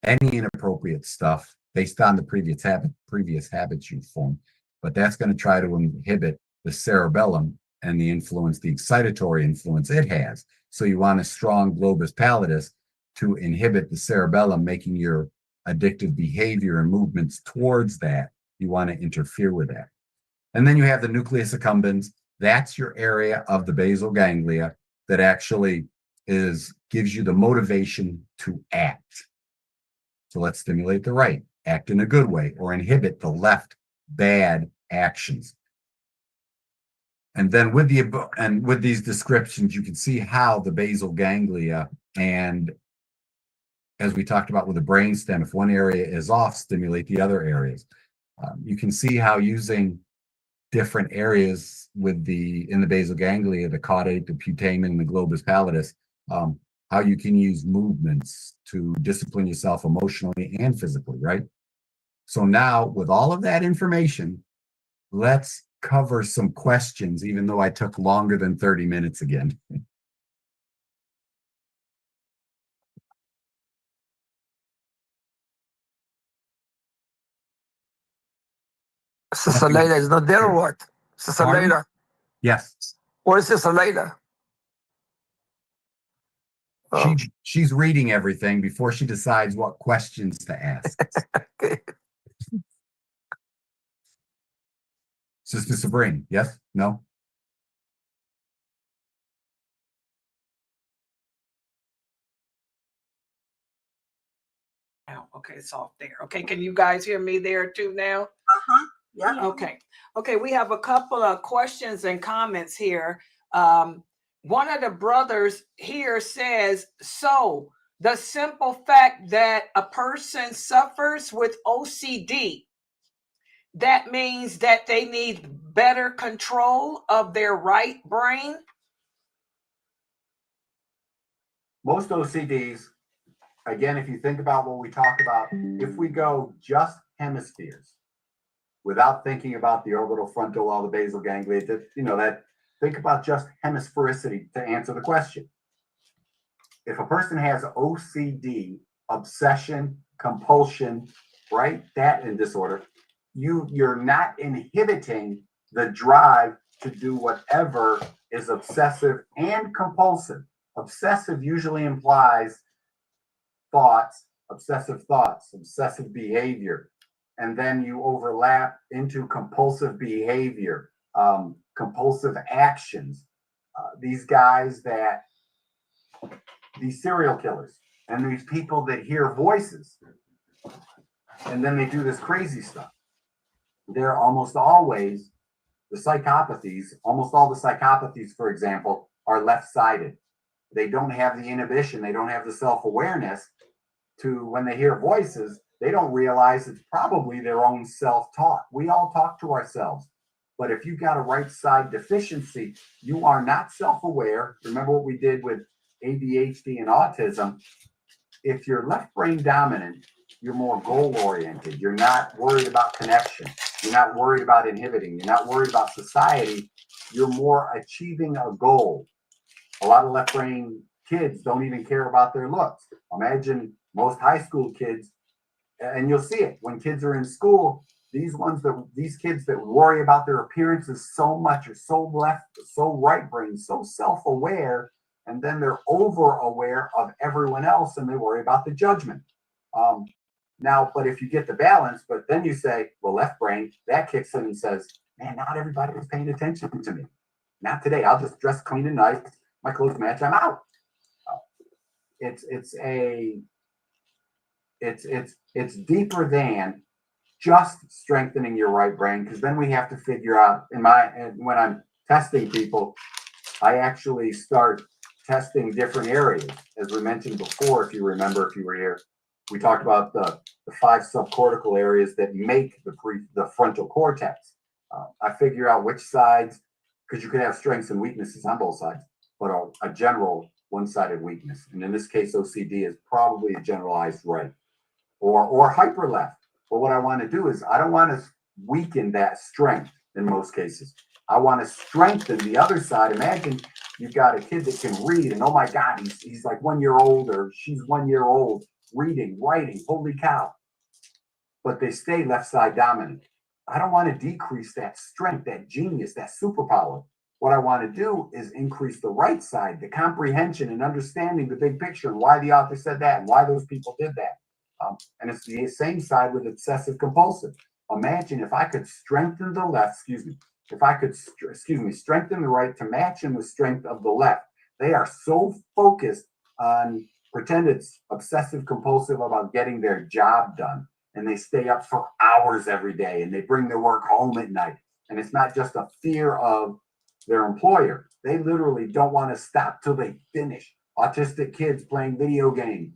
any inappropriate stuff based on the previous habits you formed. But that's going to try to inhibit the cerebellum and the excitatory influence it has. So you want a strong globus pallidus to inhibit the cerebellum, making your addictive behavior and movements towards that. You want to interfere with that. And then you have the nucleus accumbens. That's your area of the basal ganglia that actually gives you the motivation to act. So let's stimulate the right, act in a good way, or inhibit the left bad actions. And then with these descriptions, you can see how the basal ganglia, and as we talked about with the brainstem, if one area is off, stimulate the other areas. You can see how using different areas in the basal ganglia, the caudate, the putamen, the globus pallidus, how you can use movements to discipline yourself emotionally and physically, right? So now, with all of that information, let's cover some questions, even though I took longer than 30 minutes again. Sister Layla is not there or what? Sister Pardon? Layla. Yes. Where is Sister Layla? Oh, She's reading everything before she decides what questions to ask. okay. Sister Sabrina, yes? No? Now, okay, it's off there. Okay, can you guys hear me there too now? Yeah. Okay. Okay, we have a couple of questions and comments here. One of the brothers here says, so the simple fact that a person suffers with OCD, that means that they need better control of their right brain? Most OCDs, again, if you think about what we talk about, if we go just hemispheres without thinking about the orbital frontal or the basal ganglia, think about just hemisphericity to answer the question. If a person has OCD, obsession, compulsion, right, that in disorder, you're not inhibiting the drive to do whatever is obsessive and compulsive. Obsessive usually implies obsessive thoughts, obsessive behavior, and then you overlap into compulsive behavior, compulsive actions. These serial killers, and these people that hear voices, and then they do this crazy stuff. They're almost always almost all the psychopathies, for example, are left-sided. They don't have the inhibition, they don't have the self-awareness to, when they hear voices, they don't realize it's probably their own self-talk. We all talk to ourselves. But if you've got a right side deficiency, you are not self-aware. Remember what we did with ADHD and autism. If you're left brain dominant, you're more goal oriented. You're not worried about connection. You're not worried about inhibiting. You're not worried about society. You're more achieving a goal. A lot of left brain kids don't even care about their looks. Imagine most high school kids, and you'll see it when kids are in school. These kids that worry about their appearances so much are so left, so right brain, so self-aware, and then they're over aware of everyone else, and they worry about the judgment. Now, but if you get the balance, but then you say, well, left brain, that kicks in and says, man, not everybody is paying attention to me. Not today. I'll just dress clean and nice. My clothes match. I'm out. It's deeper than just strengthening your right brain, because then we have to figure out when I'm testing people, I actually start testing different areas. As we mentioned before, if you remember, if you were here, we talked about the 5 subcortical areas that make the frontal cortex. I figure out which sides, because you could have strengths and weaknesses on both sides, but a general one-sided weakness. And in this case, OCD is probably a generalized right or hyper left. But what I want to do is I don't want to weaken that strength in most cases. I want to strengthen the other side. Imagine you've got a kid that can read, and oh my God, he's like 1 year old, or she's 1 year old, reading, writing, holy cow. But they stay left side dominant. I don't want to decrease that strength, that genius, that superpower. What I want to do is increase the right side, the comprehension and understanding the big picture and why the author said that and why those people did that. And it's the same side with obsessive compulsive. Imagine if I could strengthen the left, if I could, strengthen the right to match in the strength of the left. They are so focused on, pretend it's obsessive compulsive about getting their job done. And they stay up for hours every day and they bring their work home at night. And it's not just a fear of their employer. They literally don't want to stop till they finish. Autistic kids playing video games,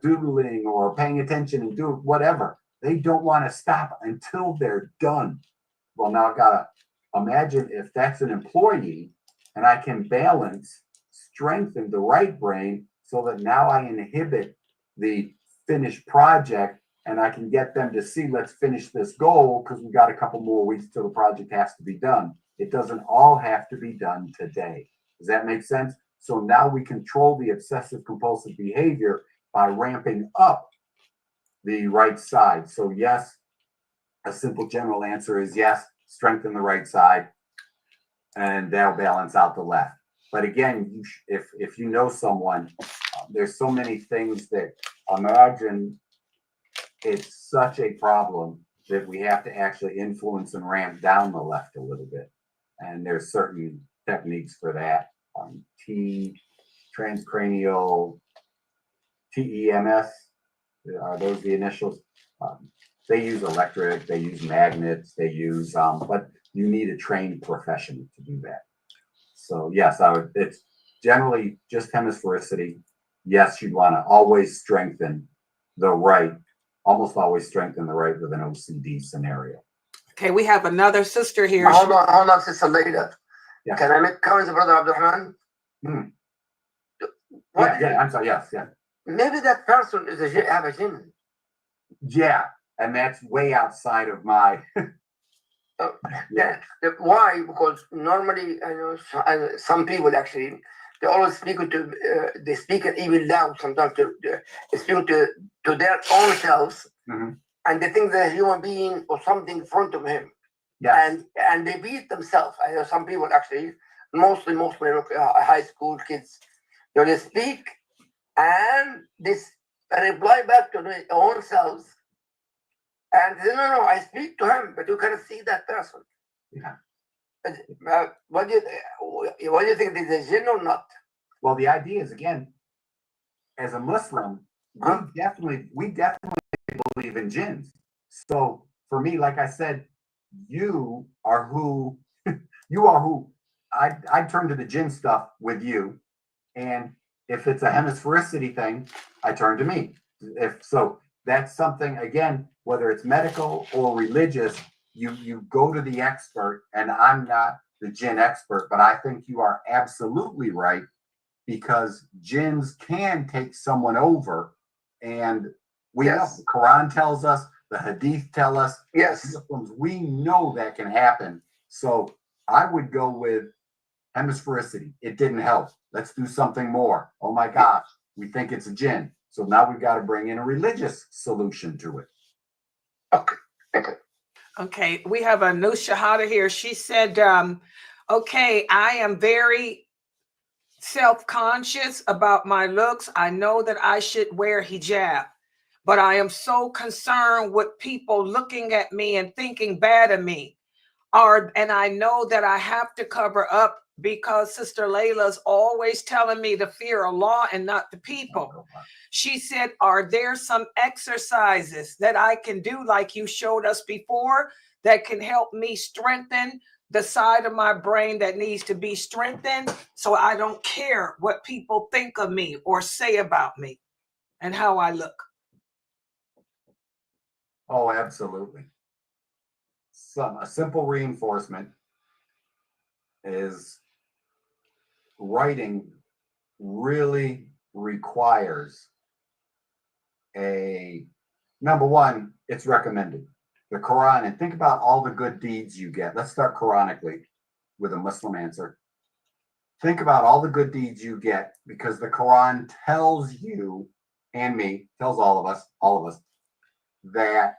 doodling or paying attention and do whatever. They don't want to stop until they're done. Well, now I've got to imagine if that's an employee and I can strengthen the right brain so that now I inhibit the finished project and I can get them to see, let's finish this goal because we've got a couple more weeks till the project has to be done. It doesn't all have to be done today. Does that make sense? So now we control the obsessive compulsive behavior by ramping up the right side. So yes, a simple general answer is yes, strengthen the right side and that'll balance out the left. But again, if you know someone, there's so many things that imagine it's such a problem that we have to actually influence and ramp down the left a little bit. And there's certain techniques for that. Transcranial TEMS, are those the initials? They use electric, they use magnets, they use, but you need a trained professional to do that. So yes, it's generally just hemisphericity. Yes, you'd want to always strengthen the right, almost always strengthen the right with an OCD scenario. Okay, we have another sister here. Hold on, Sister Leila. Yeah. Can I make comments, Brother Abdurrahman? Yeah, I'm sorry, yes. Maybe that person is have a gene. Yeah, and that's way outside of my. Why? Because normally, I know some people actually they always speak to they speak even loud sometimes to speak to their own selves, and they think they're a human being or something in front of him. Yeah, and they beat themselves. I know some people actually, mostly high school kids, they speak and they reply back to their own selves. And they say, no, I speak to him, but you cannot see that person. Yeah. What do you think? Is a jinn or not? Well, the idea is, again, as a Muslim, we definitely believe in jinns. So for me, like I said, you are who I turn to the jinn stuff with you. And if it's a hemisphericity thing, I turn to me. if so, that's something, again, whether it's medical or religious, you go to the expert, and I'm not the jinn expert, but I think you are absolutely right, because jinns can take someone over, and we know Yes. the Quran tells us, the Hadith tell us, Yes. we know that can happen. So I would go with hemisphericity. It didn't help. Let's do something more. Oh my gosh, we think it's a jinn. So now we've got to bring in a religious solution to it. Okay. Okay. Okay, we have a new Shahada here. She said, okay, I am very self-conscious about my looks. I know that I should wear hijab, but I am so concerned with people looking at me and thinking bad of me. And I know that I have to cover up because Sister Layla's always telling me to fear Allah and not the people. She said, are there some exercises that I can do, like you showed us before, that can help me strengthen the side of my brain that needs to be strengthened, so I don't care what people think of me or say about me and how I look? Oh, absolutely. A simple reinforcement is writing really requires a number one, it's recommended. The Quran, and think about all the good deeds you get. Let's start Quranically with a Muslim answer. Think about all the good deeds you get, because the Quran tells you and me, tells all of us, that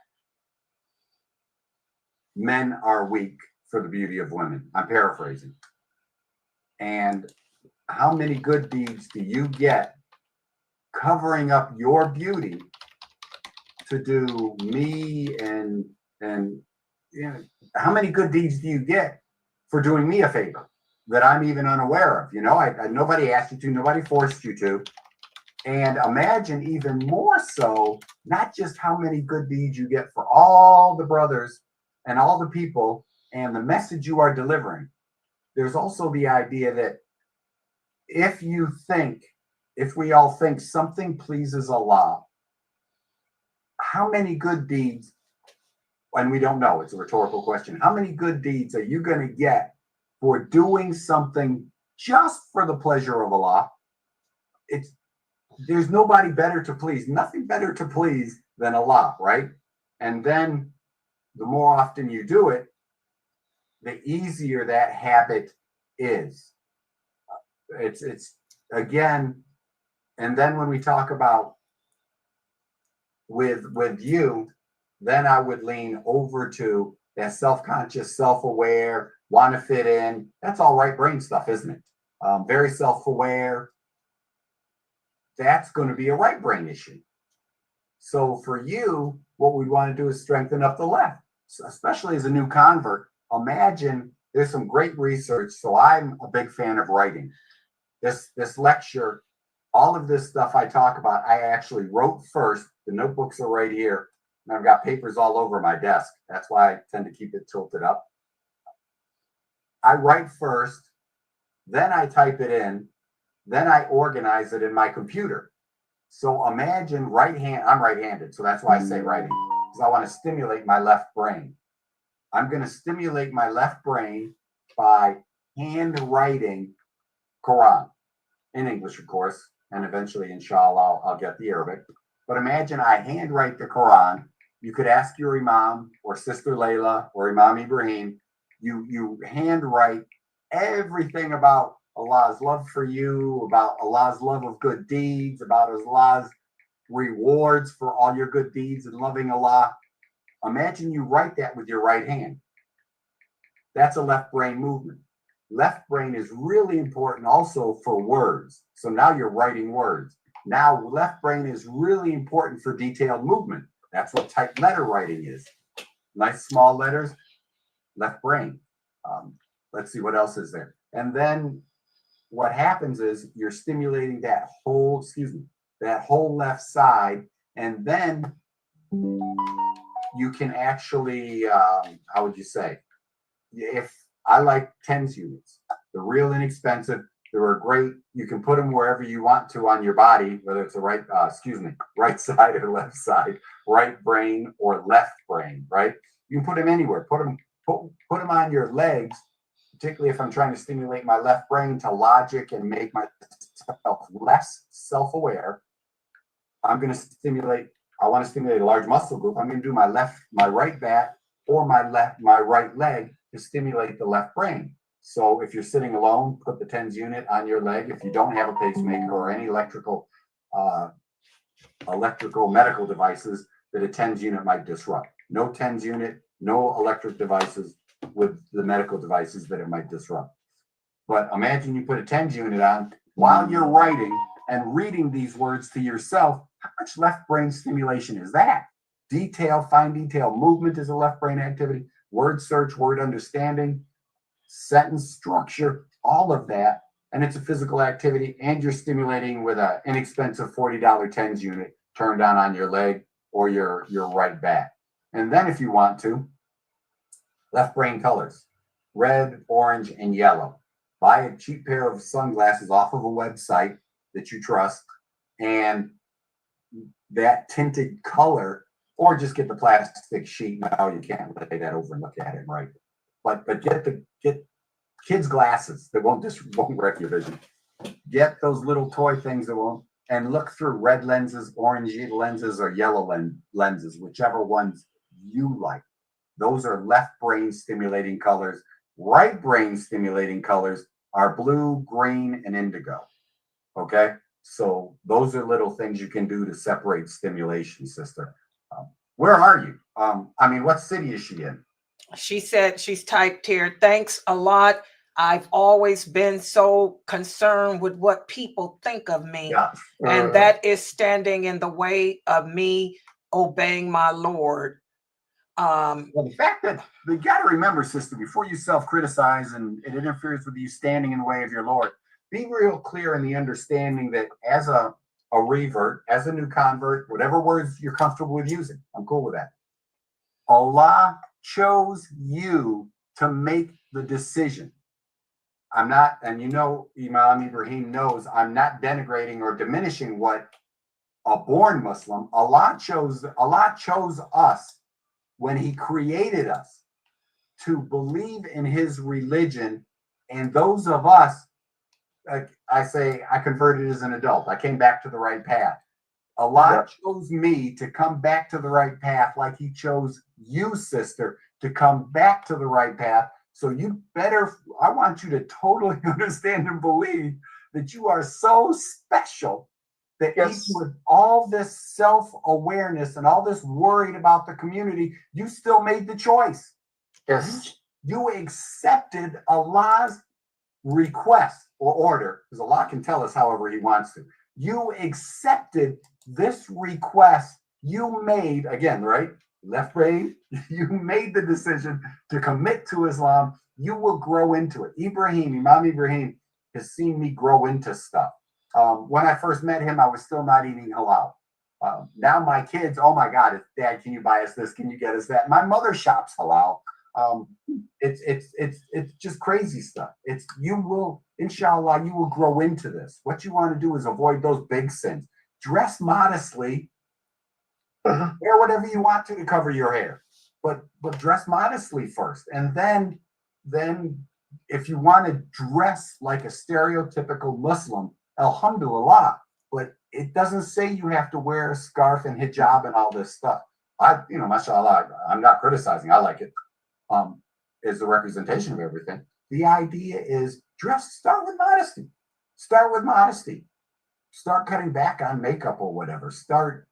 men are weak for the beauty of women. I'm paraphrasing. And how many good deeds do you get covering up your beauty to do me and you know, how many good deeds do you get for doing me a favor that I'm even unaware of? You know, I nobody asked you to, nobody forced you to. And imagine even more so, not just how many good deeds you get for all the brothers and all the people and the message you are delivering. There's also the idea that if we all think something pleases Allah, how many good deeds, and we don't know, it's a rhetorical question, how many good deeds are you going to get for doing something just for the pleasure of Allah? There's nobody better to please, nothing better to please than Allah, right? And then the more often you do it, the easier that habit is. It's again, and then when we talk about with you, then I would lean over to that self-conscious, self-aware, want to fit in. That's all right brain stuff, isn't it? Very self-aware. That's going to be a right brain issue. So for you, what we want to do is strengthen up the left, so especially as a new convert. Imagine, there's some great research. So I'm a big fan of writing. This lecture, all of this stuff I talk about, I actually wrote first. The notebooks are right here, and I've got papers all over my desk. That's why I tend to keep it tilted up. I write first, then I type it in, then I organize it in my computer. So imagine I'm right-handed, so that's why I say writing, because I want to stimulate my left brain. I'm going to stimulate my left brain by handwriting Quran in English, of course, and eventually, inshallah, I'll get the Arabic. But imagine I handwrite the Quran. You could ask your Imam or Sister Layla or Imam Ibrahim. You handwrite everything about Allah's love for you, about Allah's love of good deeds, about Allah's rewards for all your good deeds and loving Allah. Imagine you write that with your right hand. That's a left brain movement. Left brain is really important also for words. So now you're writing words. Now left brain is really important for detailed movement. That's what typed letter writing is. Nice small letters, left brain. Let's see, what else is there? And then what happens is you're stimulating that whole left side, and then you can actually, how would you say? If I like TENS units, the real inexpensive, They're great. You can put them wherever you want to on your body, whether it's the right side or left side, right brain or left brain, right? You can put them anywhere. Put them on your legs, particularly if I'm trying to stimulate my left brain to logic and make myself less self-aware. I want to stimulate a large muscle group. I'm going to do my right back or my right leg to stimulate the left brain. So if you're sitting alone, put the TENS unit on your leg. If you don't have a pacemaker or any electrical medical devices that a TENS unit might disrupt. No TENS unit, no electric devices with the medical devices that it might disrupt. But imagine you put a TENS unit on while you're writing and reading these words to yourself. How much left brain stimulation is that? Fine detail movement is a left brain activity. Word search, word understanding, sentence structure, all of that. And it's a physical activity, and you're stimulating with an inexpensive $40 TENS unit turned on your leg or your right back. And then if you want to, left brain colors, red, orange, and yellow. Buy a cheap pair of sunglasses off of a website that you trust, and that tinted color, or just get the plastic sheet. No, you can't lay that over and look at it, right? But get kids' glasses that won't wreck your vision. Get those little toy things that won't, and look through red lenses, orange lenses, or yellow lenses, whichever ones you like. Those are left brain stimulating colors. Right brain stimulating colors are blue, green, and indigo. Okay, so those are little things you can do to separate stimulation, sister. Where are you? What city is she in? She said, she's typed here, thanks a lot. I've always been so concerned with what people think of me. Yeah. And that is standing in the way of me obeying my Lord. Well, the fact that you got to remember, sister, before you self-criticize and it interferes with you standing in the way of your Lord, be real clear in the understanding that as a revert, as a new convert, whatever words you're comfortable with using, I'm cool with that. Allah chose you to make the decision. I'm not, and Imam Ibrahim knows, I'm not denigrating or diminishing what a born Muslim. Allah chose us when he created us to believe in his religion. And those of us, like I say, I converted as an adult. I came back to the right path. Allah chose me to come back to the right path, like he chose you, sister, to come back to the right path. So I want you to totally understand and believe that you are so special that even with all this self-awareness and all this worried about the community, you still made the choice. Yes. You accepted Allah's request or order, because Allah can tell us however he wants to. You accepted this request you made, again, right? Left brain, you made the decision to commit to Islam. You will grow into it. Imam Ibrahim has seen me grow into stuff. When I first met him, I was still not eating halal. Now my kids, oh my God, Dad, can you buy us this? Can you get us that? My mother shops halal. It's just crazy stuff. You will, inshallah, you will grow into this. What you want to do is avoid those big sins. Dress modestly. Wear whatever you want to cover your hair, but dress modestly first, and then if you want to dress like a stereotypical Muslim, alhamdulillah. But it doesn't say you have to wear a scarf and hijab and all this stuff. Mashallah, I'm not criticizing. I like it. Is the representation of everything. The idea is start with modesty. Start cutting back on makeup or whatever. Start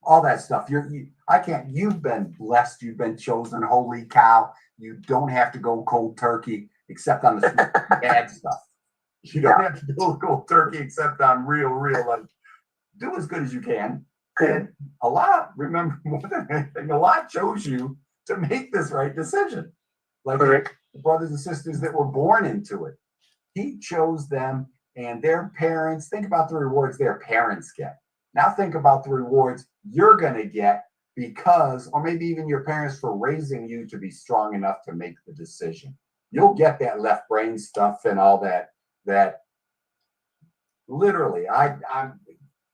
all that stuff. You've been blessed. You've been chosen. Holy cow. You don't have to go cold turkey except on the bad stuff. You don't have to go cold turkey except on real, like, do as good as you can. And remember, more than anything, Allah chose you to make this right decision. Like the brothers and sisters that were born into it. He chose them and their parents. Think about the rewards their parents get. Now think about the rewards you're going to get because, or maybe even your parents for raising you to be strong enough to make the decision. you'll get that left brain stuff and all that literally, I'm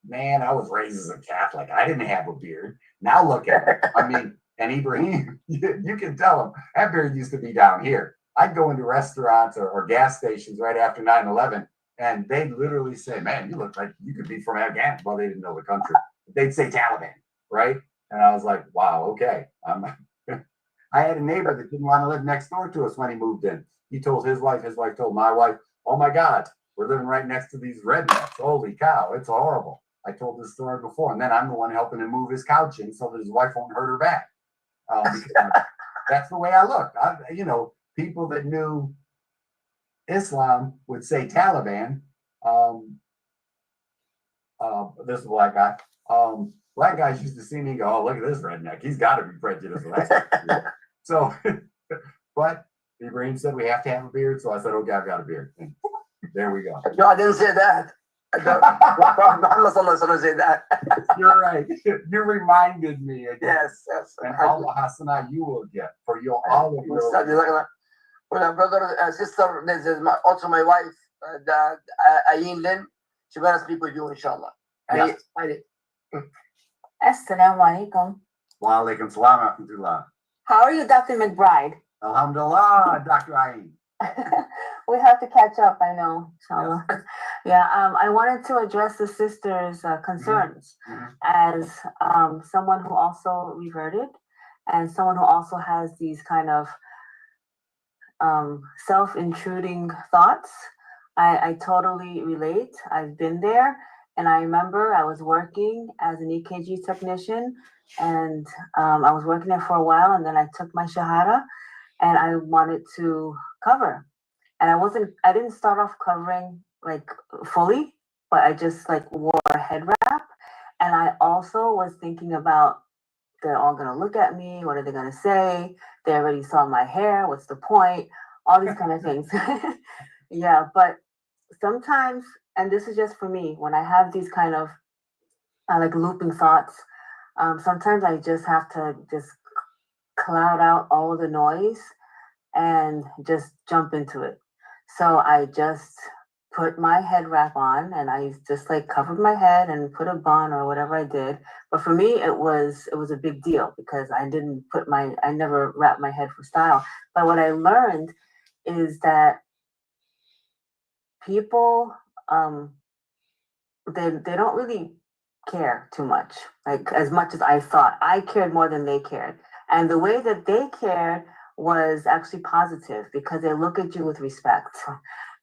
man, I was raised as a Catholic. I didn't have a beard. Now look at it. I mean, and Ibrahim, you can tell him that beard used to be down here. I'd go into restaurants or gas stations right after 9/11, and they'd literally say, man, you look like you could be from Afghanistan. Well, they didn't know the country. They'd say Taliban, right? And I was like, wow, okay. I had a neighbor that didn't want to live next door to us when he moved in. He told his wife told my wife, oh my God, we're living right next to these rednecks. Holy cow, it's horrible. I told this story before, and then I'm the one helping him move his couch in so that his wife won't hurt her back. That's the way I look. People that knew Islam would say Taliban. This is a black guy. Black guys used to see me and go, oh, look at this redneck. He's got to be prejudiced. So, but Ibrahim said we have to have a beard. So I said, okay, I've got a beard. And there we go. No, I didn't say that. Prophet say that. You're right. You reminded me again. Yes. And Allah Hasana you will get for your all of your. Well, brother, sister, this is also my wife, Ayin Lin. She's going to speak with you, inshallah. Yes. Assalamu alaikum. Wa alaikum salam wa rahmatullah. How are you, Dr. McBride? Alhamdulillah, Dr. Ayin. We have to catch up, I know, inshallah. Yes. Yeah, I wanted to address the sister's concerns as someone who also reverted and someone who also has these kind of self-intruding thoughts. I totally relate. I've been there. And I remember I was working as an EKG technician, and I was working there for a while, and then I took my Shahada and I wanted to cover. And I didn't start off covering like fully, but I just like wore a head wrap. And I also was thinking about, they're all gonna look at me, what are they gonna say? They already saw my hair, what's the point? All these kind of things. Yeah, but sometimes, and this is just for me, when I have these kind of like looping thoughts, sometimes I just have to just cloud out all the noise and just jump into it. So I just put my head wrap on and I just like covered my head and put a bun or whatever I did. But for me, it was a big deal because I never wrapped my head for style. But what I learned is that people, they don't really care too much, like as much as I thought. I cared more than they cared. And the way that they cared was actually positive because they look at you with respect.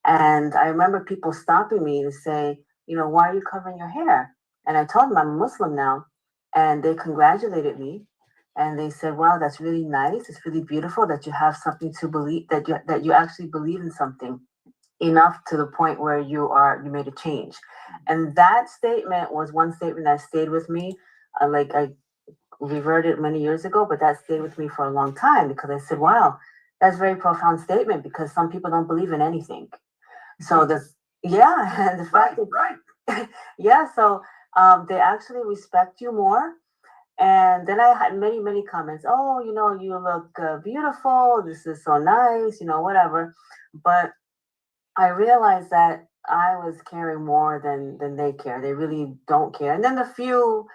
And I remember people stopping me to say, why are you covering your hair? And I told them I'm a Muslim now. And they congratulated me. And they said, wow, that's really nice. It's really beautiful that you have something to believe, that you actually believe in something enough to the point where you made a change. And that statement was one statement that stayed with me. I reverted many years ago, but that stayed with me for a long time because I said, wow, that's a very profound statement because some people don't believe in anything. So and the fact right. Yeah, so they actually respect you more. And then I had many, many comments. Oh, you look beautiful. This is so nice, whatever. But I realized that I was caring more than they care. They really don't care. And then the few,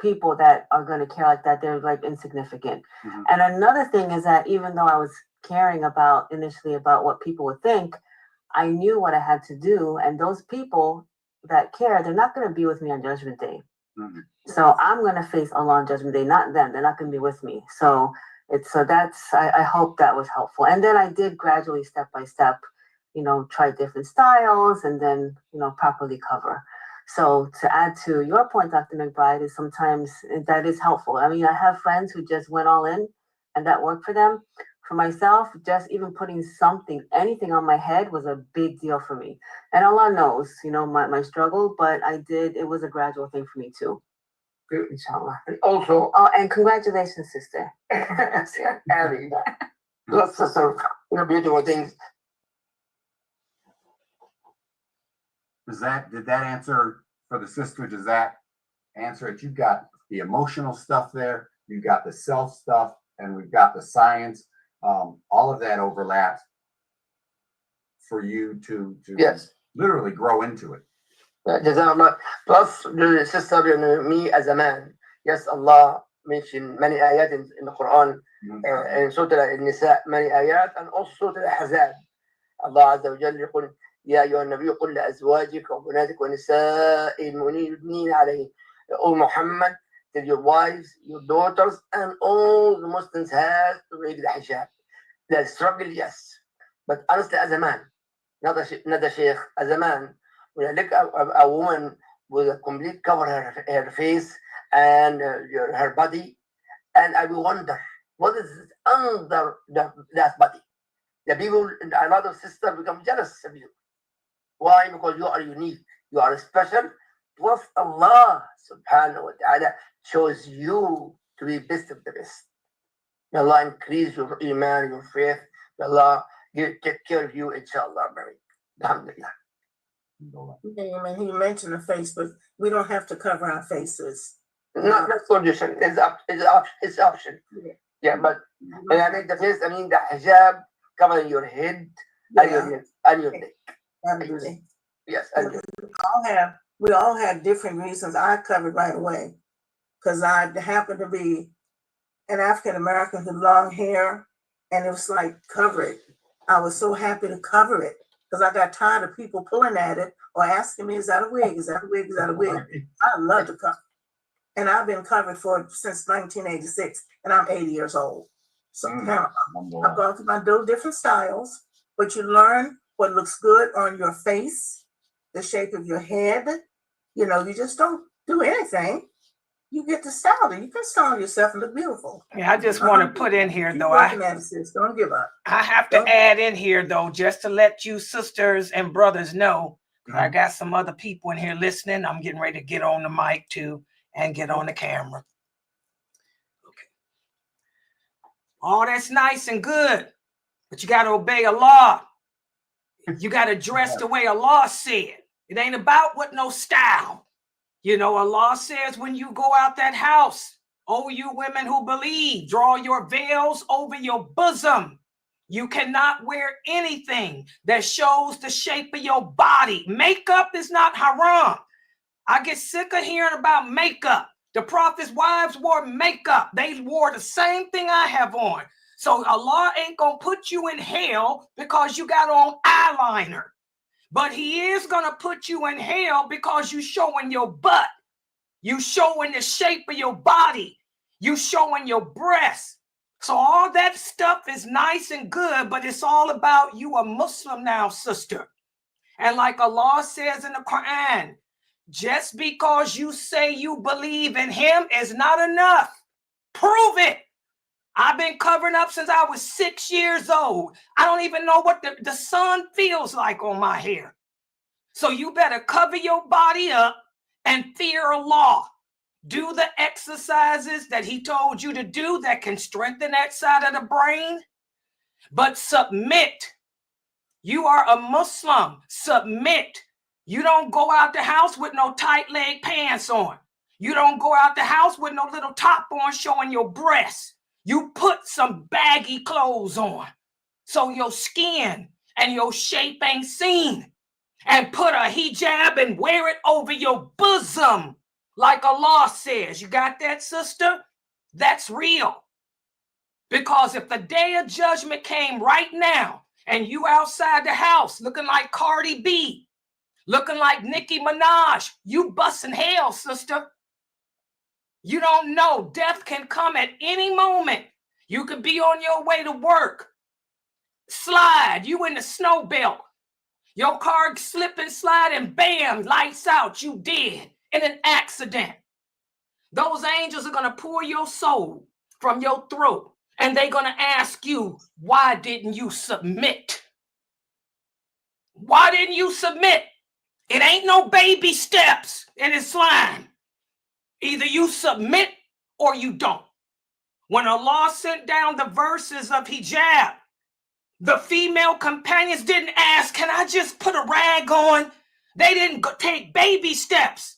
people that are going to care like that, they're like insignificant. Mm-hmm. And another thing is that even though I was caring initially about what people would think, I knew what I had to do. And those people that care, they're not going to be with me on Judgment Day. Mm-hmm. So I'm going to face Allah on Judgment Day, not them. They're not going to be with me. So I hope that was helpful. And then I did gradually, step by step, try different styles and then, properly cover. So to add to your point, Dr. McBride, is sometimes that is helpful. I mean, I have friends who just went all in and that worked for them. For myself, just even putting anything on my head was a big deal for me. And Allah knows, my struggle, but it was a gradual thing for me too. Inshallah. And also, and congratulations, sister. Abby, lots of beautiful things. Did that answer for the sister? Does that answer it? You've got the emotional stuff there, you've got the self stuff, and we've got the science. all of that overlaps for you to Yes. literally grow into it. Jazakallah. Plus, the sister, me as a man, yes, Allah mentioned many ayat in the Quran, in Surah Al-Nisa, many ayat, and also Surah Al-Ahzab. Allah Azza wa Jalla يقول يا أيها النبي قل لأزواجك وبناتك ونساء المؤمنين يدنين عليه. O Muhammad, tell your wives, your daughters, and all the Muslims have to wear the hijab. The struggle, yes. But honestly, as a man, not a sheikh, as a man, when I look at a woman with a complete cover her face and her body, and I will wonder, what is under that body? The people, another sister become jealous of you. Why? Because you are unique, you are special. Plus Allah subhanahu wa ta'ala chose you to be best of the best. May Allah increase your iman, your faith. May Allah take care of you, inshallah. Alhamdulillah. He mentioned the face, but we don't have to cover our faces. Not condition. It's option. Yeah, but when I mean the face, I mean the hijab covering your head and your neck. Absolutely. Yes. We all have different reasons. I covered right away because I happened to be an African American with long hair, and it was like, cover it. I was so happy to cover it because I got tired of people pulling at it or asking me, is that a wig? Is that a wig? Is that a wig? I love to cover. And I've been covered since 1986, and I'm 80 years old. So now I've gone through my different styles, but you learn what looks good on your face, the shape of your head. You know, you just don't do anything. You get to style it. You can style yourself and look beautiful. Yeah, I just want to put in here, though. Don't give up. I have to add in here, though, just to let you sisters and brothers know, I got some other people in here listening. I'm getting ready to get on the mic, too, and get on the camera. Okay. All that's nice and good, but you got to obey Allah. You got to dress the way Allah said. It ain't about what no style. You know, Allah says when you go out that house, oh, you women who believe, draw your veils over your bosom. You cannot wear anything that shows the shape of your body. Makeup is not haram. I get sick of hearing about makeup. The Prophet's wives wore makeup. They wore the same thing I have on. So Allah ain't going to put you in hell because you got on eyeliner. But he is going to put you in hell because you showing your butt. You showing the shape of your body. You showing your breasts. So all that stuff is nice and good, but it's all about you a Muslim now, sister. And like Allah says in the Quran, just because you say you believe in him is not enough. Prove it. I've been covering up since I was 6 years old. I don't even know what the sun feels like on my hair. So you better cover your body up and fear Allah. Do the exercises that he told you to do that can strengthen that side of the brain. But submit. You are a Muslim. Submit. You don't go out the house with no tight leg pants on. You don't go out the house with no little top on showing your breasts. You put some baggy clothes on so your skin and your shape ain't seen. And put a hijab and wear it over your bosom like Allah says. You got that, sister? That's real. Because if the day of judgment came right now and you outside the house looking like Cardi B, looking like Nicki Minaj, you busting hell, sister. You don't know. Death can come at any moment. You could be on your way to work. Slide. You in the snow belt. Your car slip and slide and bam, lights out. You dead in an accident. Those angels are going to pour your soul from your throat. And they're going to ask you, why didn't you submit? Why didn't you submit? It ain't no baby steps in Islam. Either you submit or you don't. When Allah sent down the verses of hijab, the female companions didn't ask, can I just put a rag on? They didn't take baby steps.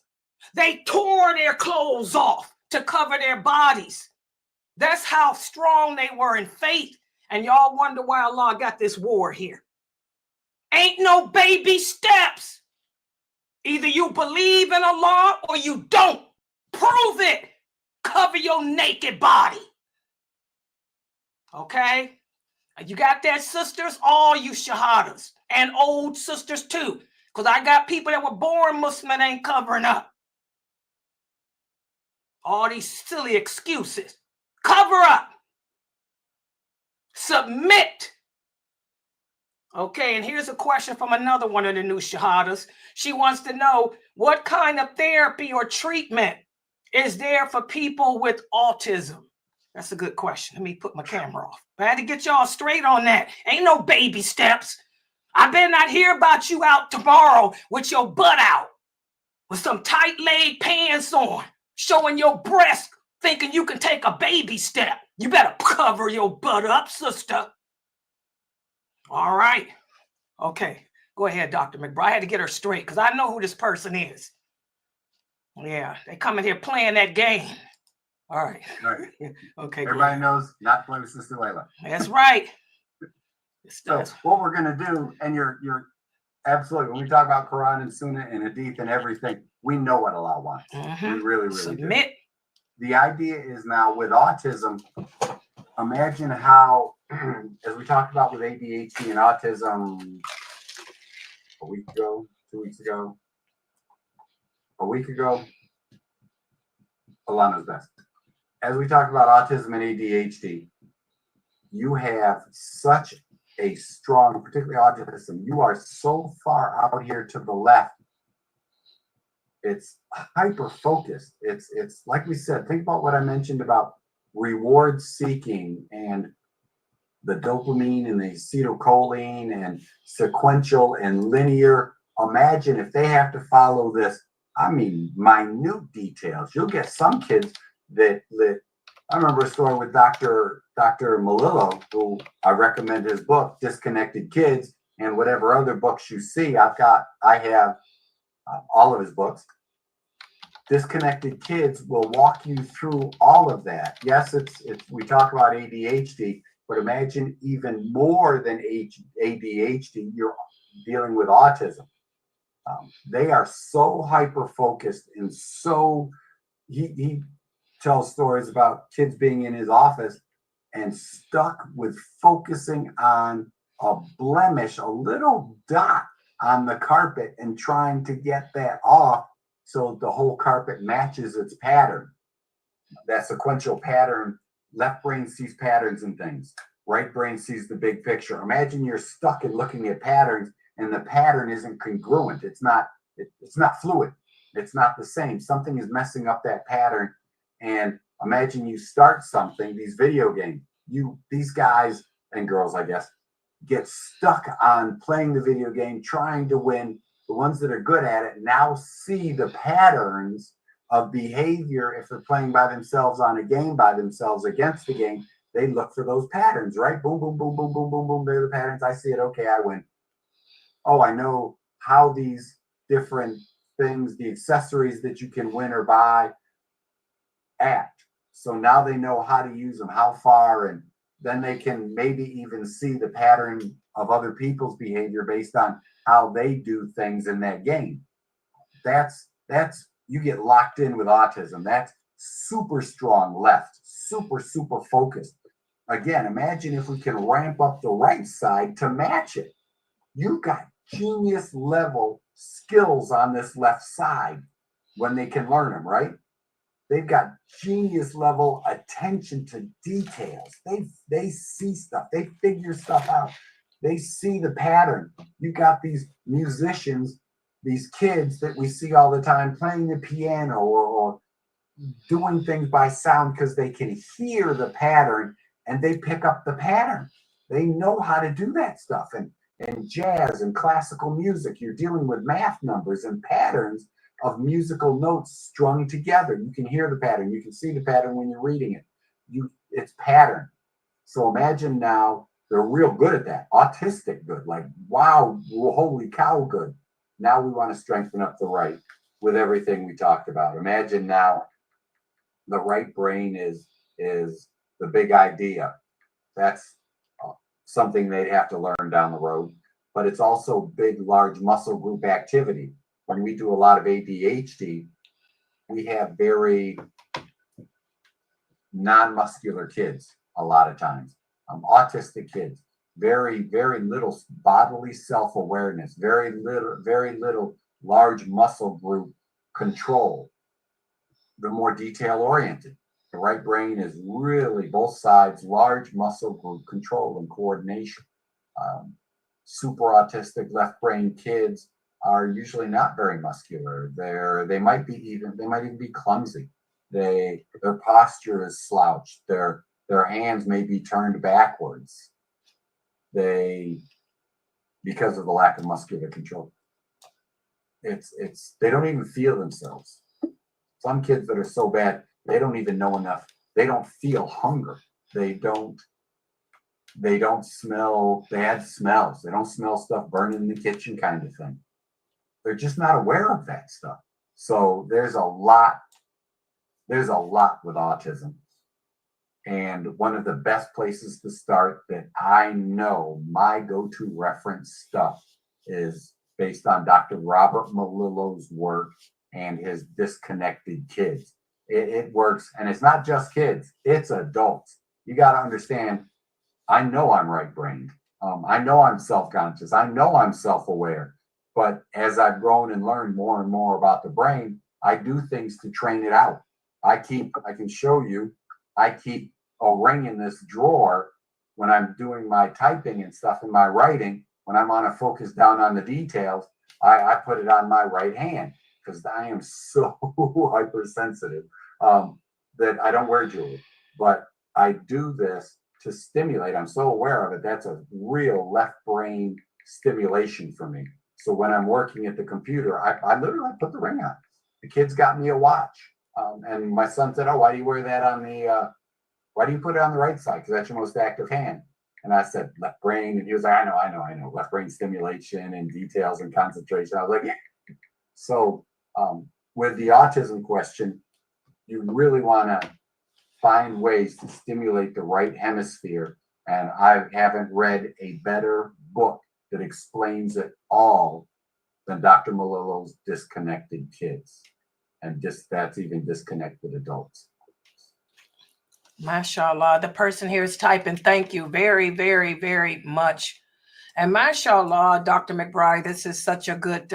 They tore their clothes off to cover their bodies. That's how strong they were in faith And y'all wonder why Allah got this war here. Ain't no baby steps. Either you believe in Allah or you don't. Prove it. Cover your naked body. Okay? You got that, sisters? All you shahadas. And old sisters too. Because I got people that were born Muslim and ain't covering up. All these silly excuses. Cover up. Submit. Okay, and here's a question from another one of the new shahadas. She wants to know, what kind of therapy or treatment is there for people with autism? That's a good question. Let me put my camera off. I had to get y'all straight on that. Ain't no baby steps. I better not hear about you out tomorrow with your butt out, with some tight leg pants on, showing your breast, thinking you can take a baby step. You better cover your butt up, sister. All right. Okay. Go ahead, Dr. McBride. I had to get her straight because I know who this person is. Yeah, they come in here playing that game. All right. All right. Okay. Everybody knows not to play with Sister Layla. That's right. So what we're gonna do, and you're absolutely, when we talk about Quran and Sunnah and Hadith and everything, we know what Allah wants. We really, really Submit. do. The idea is now with autism, imagine how, as we talked about with ADHD and autism a week ago, 2 weeks ago, a week ago, Allah knows best. As we talked about autism and ADHD, you have such a strong, particularly autism, you are so far out here to the left. It's hyper focused. It's like we said, think about what I mentioned about reward seeking and the dopamine and the acetylcholine and sequential and linear. Imagine if they have to follow this, I mean, minute details. You'll get some kids that I remember a story with Dr. Malillo, who I recommend his book, Disconnected Kids, and whatever other books you see. I have all of his books. Disconnected Kids will walk you through all of that. Yes, it's we talk about ADHD, but imagine even more than ADHD, you're dealing with autism. They are so hyper focused and so he tells stories about kids being in his office and stuck with focusing on a blemish, a little dot on the carpet and trying to get that off so the whole carpet matches its pattern. That sequential pattern, left brain sees patterns and things, right brain sees the big picture. Imagine you're stuck in looking at patterns and the pattern isn't congruent. It's not fluid. It's not the same. Something is messing up that pattern. And imagine you start something, these video games, these guys and girls, I guess, get stuck on playing the video game, trying to win. The ones that are good at it now see the patterns of behavior. If they're playing by themselves on a game by themselves against the game, they look for those patterns, right? Boom, boom, boom, boom, boom, boom, boom. They're the patterns. I see it. Okay, I win. Oh, I know how these different things, the accessories that you can win or buy, act. So now they know how to use them, how far, and then they can maybe even see the pattern of other people's behavior based on how they do things in that game. That's you get locked in with autism. That's super strong left, super focused. Again, imagine if we can ramp up the right side to match it. You've got genius level skills on this left side when they can learn them, right? They've got genius level attention to details. They see stuff. They figure stuff out. They see the pattern. You got these musicians, these kids that we see all the time playing the piano or doing things by sound because they can hear the pattern and they pick up the pattern. They know how to do that stuff. And jazz and classical music, you're dealing with math numbers and patterns of musical notes strung together. You can hear the pattern. You can see the pattern when you're reading it. It's pattern. So imagine now they're real good at that. Autistic good. Like, wow, holy cow good. Now we want to strengthen up the right with everything we talked about. Imagine now the right brain is the big idea. That's something they'd have to learn down the road. But it's also big, large muscle group activity. When we do a lot of ADHD, we have very non-muscular kids a lot of times. Autistic kids, very, very little bodily self-awareness, very little large muscle group control. They're more detail-oriented. The right brain is really both sides, large muscle group control and coordination. Super autistic left brain kids are usually not very muscular. They might even be clumsy. Their posture is slouched. Their hands may be turned backwards. Because of the lack of muscular control. They don't even feel themselves. Some kids that are so bad, they don't even know enough. They don't feel hunger. They don't smell bad smells. They don't smell stuff burning in the kitchen kind of thing. They're just not aware of that stuff. So there's a lot with autism. And one of the best places to start that I know my go-to reference stuff is based on Dr. Robert Melillo's work and his disconnected kids. It works, and it's not just kids, it's adults. You got to understand, I know I'm right-brained. I know I'm self-conscious. I know I'm self-aware. But as I've grown and learned more and more about the brain, I do things to train it out. I can show you, I keep a ring in this drawer when I'm doing my typing and stuff in my writing. When I want to focus down on the details, I put it on my right hand because I am so hypersensitive that I don't wear jewelry. But I do this to stimulate. I'm so aware of it. That's a real left brain stimulation for me. So when I'm working at the computer, I literally put the ring on. The kids got me a watch. And my son said, "Oh, why do you wear that on the, why do you put it on the right side? Because that's your most active hand." And I said, left brain. And he was like, I know. Left brain stimulation and details and concentration. I was like, yeah. So with the autism question, you really want to find ways to stimulate the right hemisphere. And I haven't read a better book that explains it all than Dr. Melillo's Disconnected Kids. And that's even disconnected adults. Mashallah. The person here is typing, thank you very, very, very much. And mashallah, Dr. McBride, this is such a good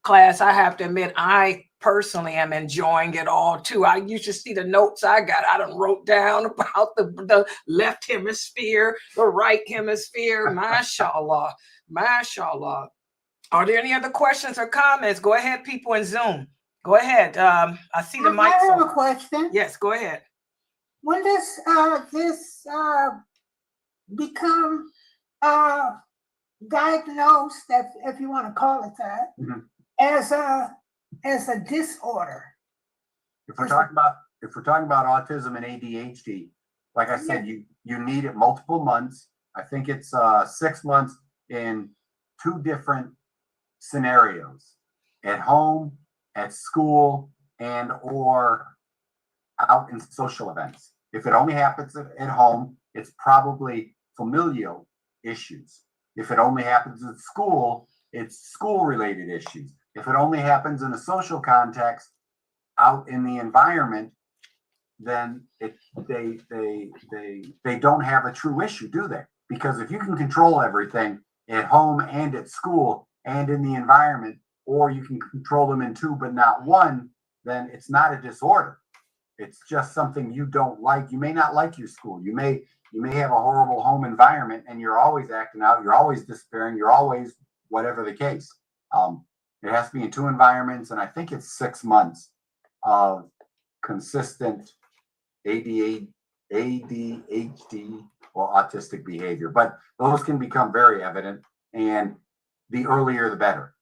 class. I have to admit, I personally am enjoying it all too. You should see the notes I got. I done wrote down about the left hemisphere, the right hemisphere. Mashallah. Mashallah. Are there any other questions or comments? Go ahead, people in Zoom. Go ahead. I see the mic. I have a question. Yes, go ahead. When does this become diagnosed, if you want to call it that, as a disorder? If we're talking about autism and ADHD, like I said, you need it multiple months. I think it's 6 months in 2 different scenarios: at home, at school, and or out in social events. If it only happens at home, it's probably familial issues. If it only happens at school, it's school-related issues. If it only happens in a social context, out in the environment, then they don't have a true issue, do they? Because if you can control everything at home and at school and in the environment, or you can control them in 2 but not 1, then it's not a disorder. It's just something you don't like. You may not like your school. You may have a horrible home environment and you're always acting out. You're always despairing. You're always whatever the case. It has to be in 2 environments, and I think it's 6 months of consistent ADHD or autistic behavior. But those can become very evident, and the earlier the better.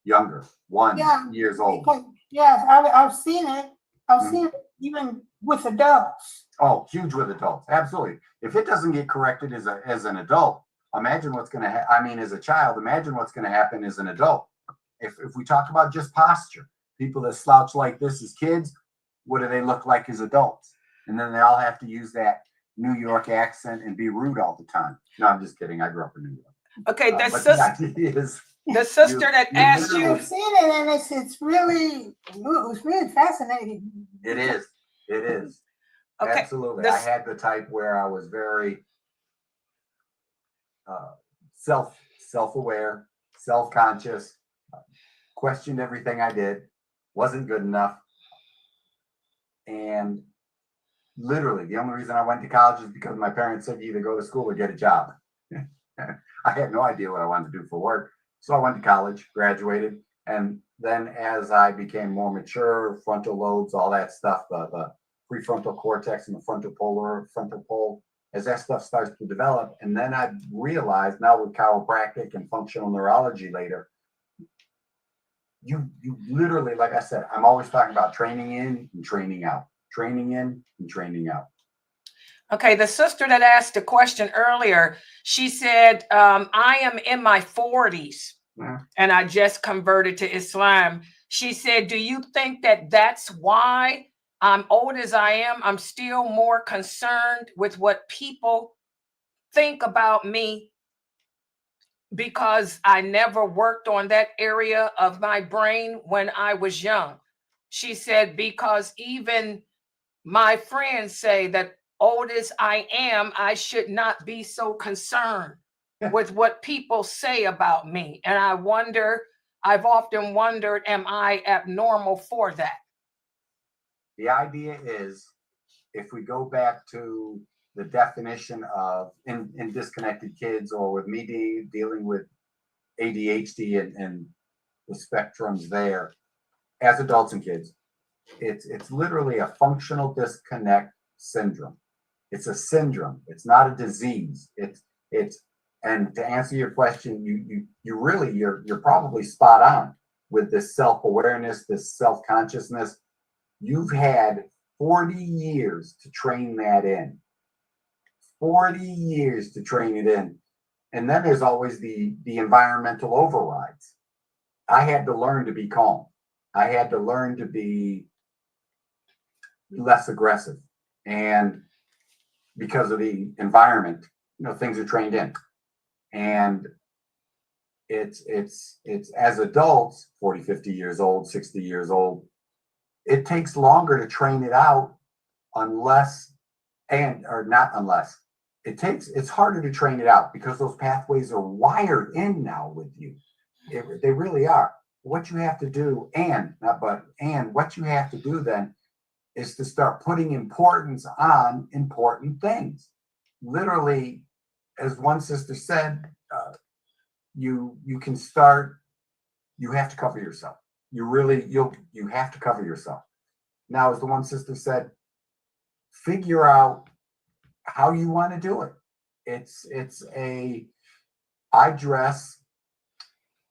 Younger, 1 years old. Yes, I've seen it. I've seen it even with adults. Oh, huge with adults. Absolutely. If it doesn't get corrected as an adult, imagine what's going to as a child, imagine what's going to happen as an adult. If we talk about just posture, people that slouch like this as kids, what do they look like as adults? And then they all have to use that New York accent and be rude all the time. No, I'm just kidding. I grew up in New York. Okay, the But sister, the idea is the sister that you asked literally- you. I've seen it and it's really fascinating. It is. It is. Okay, Absolutely. this- I had the type where I was very self-aware, self-conscious, questioned everything I did, wasn't good enough. And literally, the only reason I went to college is because my parents said you either go to school or get a job. I had no idea what I wanted to do for work. So I went to college, graduated, and then as I became more mature, frontal lobes, all that stuff, the prefrontal cortex and the frontal pole, as that stuff starts to develop, and then I realized now with chiropractic and functional neurology later, you literally, like I said, I'm always talking about training in and training out, training in and training out. Okay, the sister that asked the question earlier, she said, I am in my 40s and I just converted to Islam. She said, do you think that that's why I'm old as I am, I'm still more concerned with what people think about me because I never worked on that area of my brain when I was young? She said, because even my friends say that old as I am, I should not be so concerned with what people say about me. And I've often wondered, am I abnormal for that? The idea is, if we go back to the definition of in disconnected kids, or with me dealing with ADHD and the spectrums there, as adults and kids, it's literally a functional disconnect syndrome. It's a syndrome. It's not a disease. It's and to answer your question, you're probably spot on with this self-awareness, this self-consciousness. You've had 40 years to train that in. 40 years to train it in. And then there's always the environmental overrides. I had to learn to be calm. I had to learn to be less aggressive. And because of the environment, things are trained in. And it's as adults, 40, 50 years old, 60 years old, it takes longer to train it out it's harder to train it out because those pathways are wired in now with you. They really are. What you have to do, what you have to do then is to start putting importance on important things. Literally, as one sister said, you have to cover yourself. You have to cover yourself. Now, as the one sister said, figure out how you want to do it. I dress,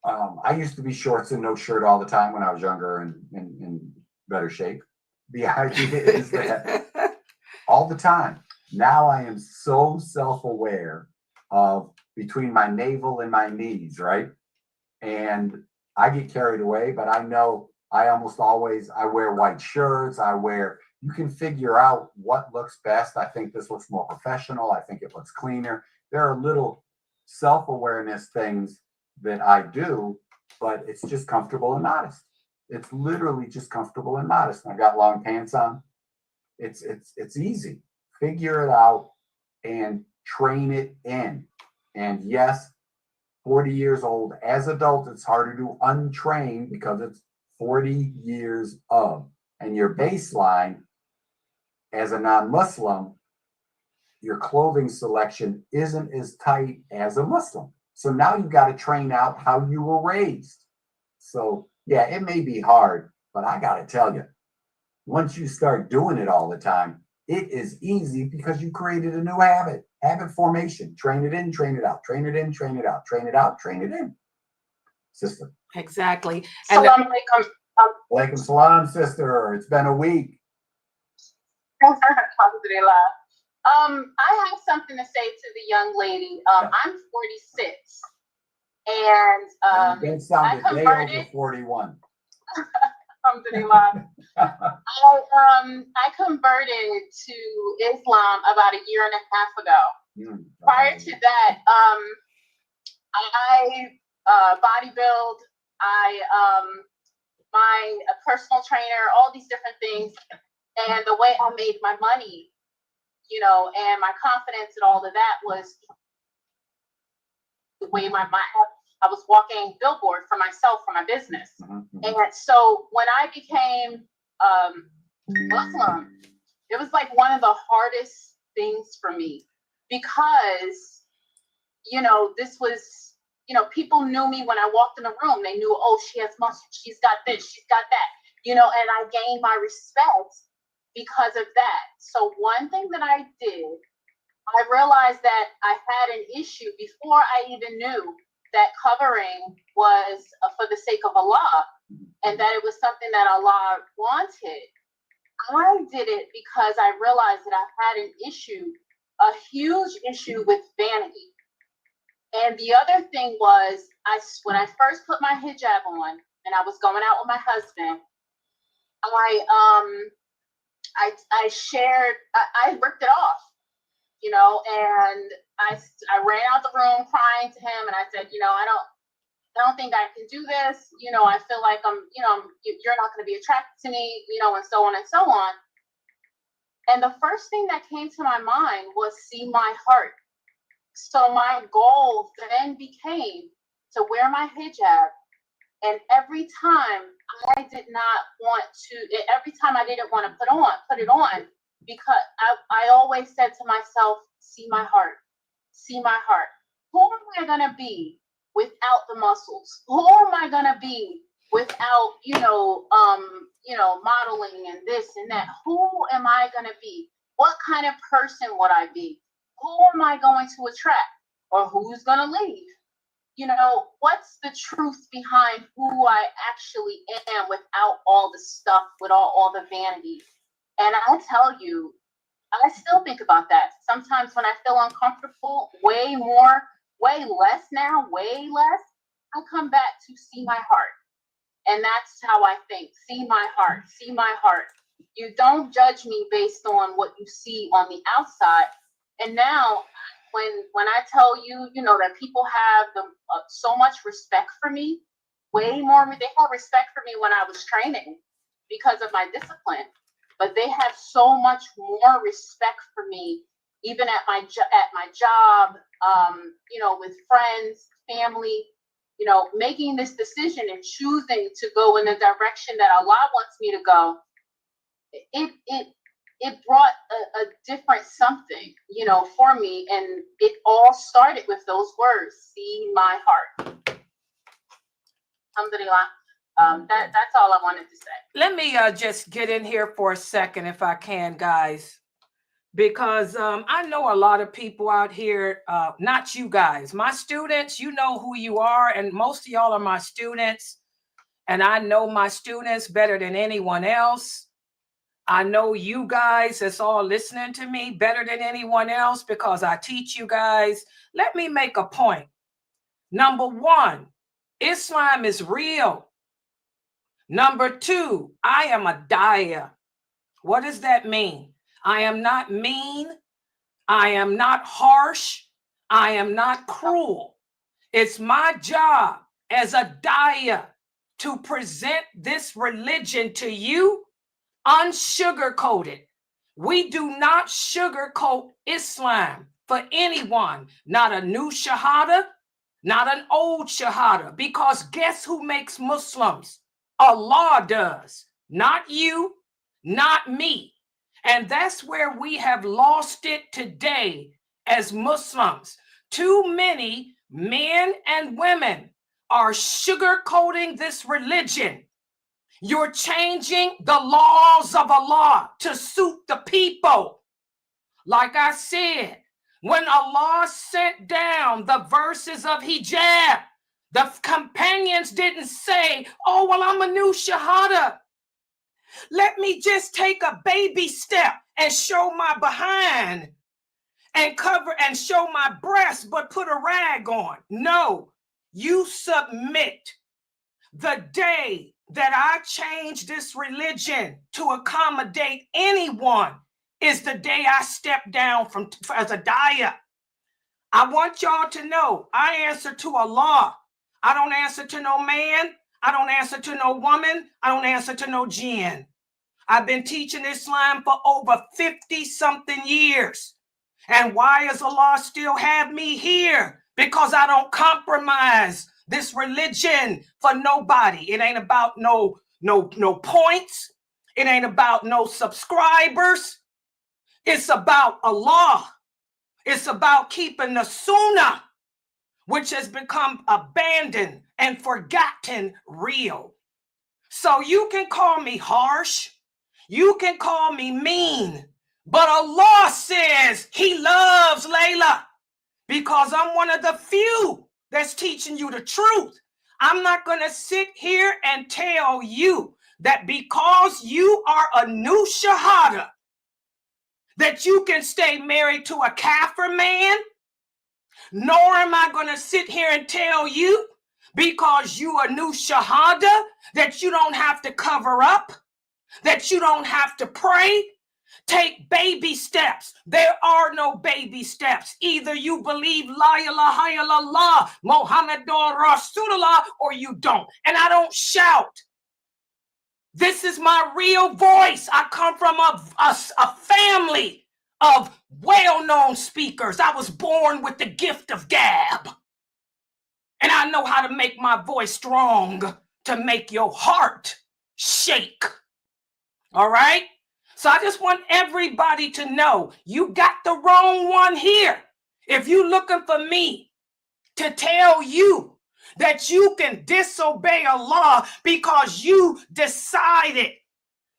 I used to be shorts and no shirt all the time when I was younger and in better shape. The idea is that all the time. Now I am so self-aware of between my navel and my knees, right? And I get carried away, but I know I wear white shirts. You can figure out what looks best. I think this looks more professional. I think it looks cleaner. There are little self-awareness things that I do, but it's just comfortable and modest. It's literally just comfortable and modest. I got long pants on. It's easy. Figure it out and train it in. And yes, 40 years old, as adults, it's harder to untrain because it's 40 years of. And your baseline as a non-Muslim, your clothing selection isn't as tight as a Muslim. So now you've got to train out how you were raised. So yeah, it may be hard, but I got to tell you, once you start doing it all the time, it is easy because you created a new habit formation. Train it in, train it out, train it in, train it out, train it out, train it in. Sister. Exactly. Salam alaikum. Alaikum salam, sister. It's been a week. Alhamdulillah. I have something to say to the young lady. I'm 46, and You sound a day over 41. Alhamdulillah. I converted to Islam about a year and a half ago. Prior to that, I bodybuild. My personal trainer, all these different things, and the way I made my money, and my confidence and all of that was the way I was walking billboard for myself, for my business. And so when I became Muslim, it was like one of the hardest things for me because, this was, people knew me when I walked in the room. They knew, oh, she has muscle, she's got this, she's got that, and I gained my respect because of that. So one thing that I did, I realized that I had an issue before I even knew that covering was for the sake of Allah and that it was something that Allah wanted. I did it because I realized that I had an issue, a huge issue with vanity. And the other thing was, when I first put my hijab on and I was going out with my husband, I shared, I ripped it off, and I ran out the room crying to him, and I said, I don't think I can do this. I feel like you're not going to be attracted to me, and so on and so on. And the first thing that came to my mind was see my heart. So my goal then became to wear my hijab. And every time I didn't want to put it on, because I always said to myself, see my heart, see my heart. Who am I going to be without the muscles? Who am I going to be without, modeling and this and that? Who am I going to be? What kind of person would I be? Who am I going to attract? Or who's going to leave? What's the truth behind who I actually am without all the stuff, with all the vanity? And I tell you, I still think about that. Sometimes when I feel uncomfortable, way less, I come back to see my heart. And that's how I think. See my heart, see my heart. You don't judge me based on what you see on the outside. And now, when I tell you, that people have so much respect for me, way more, they had respect for me when I was training because of my discipline, but they have so much more respect for me, even at my job, with friends, family, making this decision and choosing to go in the direction that Allah wants me to go. It brought a different something, for me. And it all started with those words, see my heart. Alhamdulillah. That's all I wanted to say. Let me just get in here for a second, if I can, guys, because I know a lot of people out here, not you guys, my students, you know who you are, and most of y'all are my students, and I know my students better than anyone else. I know you guys that's all listening to me better than anyone else because I teach you guys. Let me make a point. Number one, Islam is real. Number two, I am a daya. What does that mean? I am not mean. I am not harsh. I am not cruel. It's my job as a daya to present this religion to you unsugar-coated. We do not sugarcoat Islam for anyone, not a new shahada, not an old shahada, because guess who makes Muslims? Allah does, not you, not me. And that's where we have lost it today as Muslims. Too many men and women are sugarcoating this religion. You're changing the laws of Allah to suit the people. Like I said, when Allah sent down the verses of hijab, the companions didn't say, oh, well, I'm a new shahada. Let me just take a baby step and show my behind and cover and show my breast, but put a rag on. No, you submit the day that I change this religion to accommodate anyone is the day I step down from as a daya. I want y'all to know I answer to Allah. I don't answer to no man. I don't answer to no woman. I don't answer to no jinn. I've been teaching Islam for over 50 something years. And why does Allah still have me here? Because I don't compromise this religion for nobody. It ain't about no points. It ain't about no subscribers. It's about Allah. It's about keeping the sunnah, which has become abandoned and forgotten real. So you can call me harsh. You can call me mean. But Allah says he loves Layla because I'm one of the few that's teaching you the truth. I'm not going to sit here and tell you that because you are a new shahada, that you can stay married to a kafir man, nor am I going to sit here and tell you because you a new shahada that you don't have to cover up, that you don't have to pray. Take baby steps. There are no baby steps. Either you believe La ilaha illallah, Muhammadur Rasulullah, or you don't. And I don't shout. This is my real voice. I come from a family of well-known speakers. I was born with the gift of gab. And I know how to make my voice strong to make your heart shake. All right? So I just want everybody to know you got the wrong one here. If you're looking for me to tell you that you can disobey Allah because you decided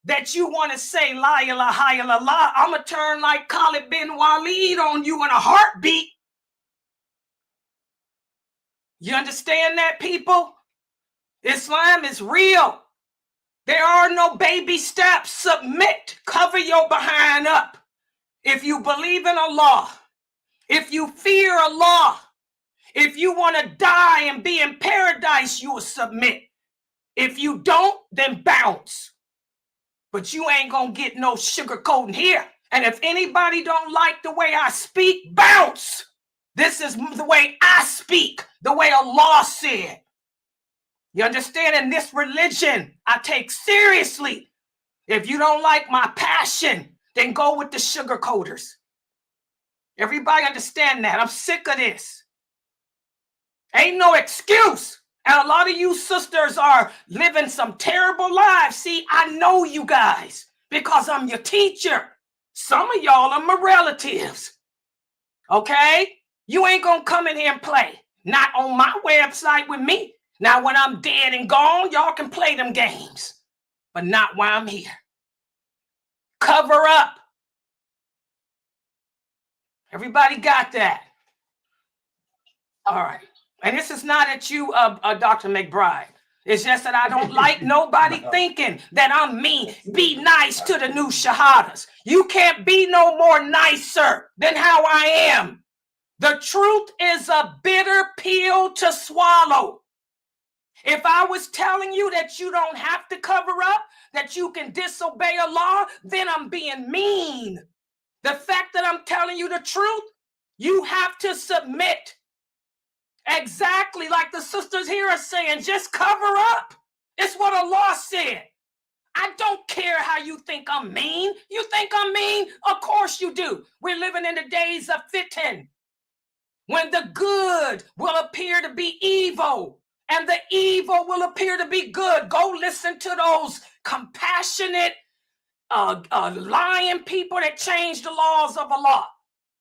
that you want to say La ilaha illallah, I'm going to turn like Khalid bin Walid on you in a heartbeat. You understand that, people? Islam is real. There are no baby steps. Submit. Cover your behind up. If you believe in Allah, if you fear Allah, if you want to die and be in paradise, you will submit. If you don't, then bounce. But you ain't going to get no sugarcoating here. And if anybody don't like the way I speak, bounce. This is the way I speak, the way Allah said. You understand? In this religion, I take seriously. If you don't like my passion, then go with the sugarcoaters. Everybody understand that? I'm sick of this. Ain't no excuse. And a lot of you sisters are living some terrible lives. See, I know you guys because I'm your teacher. Some of y'all are my relatives. Okay? You ain't gonna come in here and play. Not on my website with me. Now, when I'm dead and gone, y'all can play them games, but not while I'm here. Cover up. Everybody got that? All right. And this is not at you, Dr. McBride. It's just that I don't like nobody thinking that I'm mean. Be nice to the new shahadas. You can't be no more nicer than how I am. The truth is a bitter pill to swallow. If I was telling you that you don't have to cover up, that you can disobey Allah, then I'm being mean. The fact that I'm telling you the truth, you have to submit. Exactly like the sisters here are saying, just cover up. It's what Allah said. I don't care how you think I'm mean. You think I'm mean? Of course you do. We're living in the days of fitan, when the good will appear to be evil and the evil will appear to be good. Go listen to those compassionate, lying people that change the laws of Allah.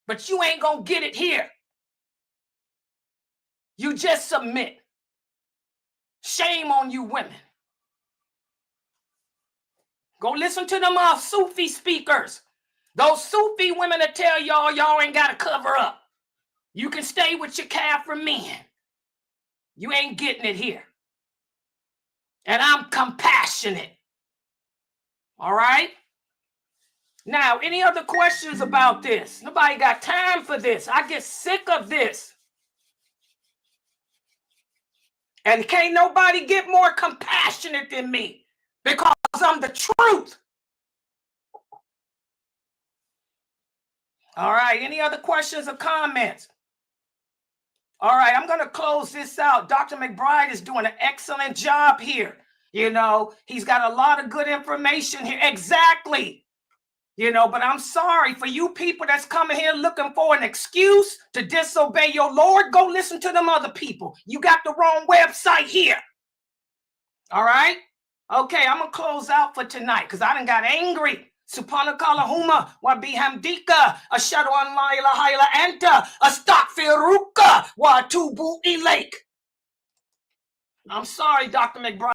But you ain't gonna get it here. You just submit. Shame on you women. Go listen to them Sufi speakers. Those Sufi women that tell y'all ain't got to cover up. You can stay with your Kafir men. You ain't getting it here. And I'm compassionate. All right? Now, any other questions about this? Nobody got time for this. I get sick of this. And can't nobody get more compassionate than me because I'm the truth. All right, any other questions or comments? All right, I'm going to close this out. Dr. McBride is doing an excellent job here. You know, he's got a lot of good information here. Exactly. You know, but I'm sorry for you people that's coming here looking for an excuse to disobey your Lord. Go listen to them other people. You got the wrong website here. All right. Okay, I'm going to close out for tonight because I done got angry. Subhanakallahumma wa bihamdika ashhadu an la ilaha illa anta astaghfiruka wa atubu ilaik. I'm sorry, Dr. McBride.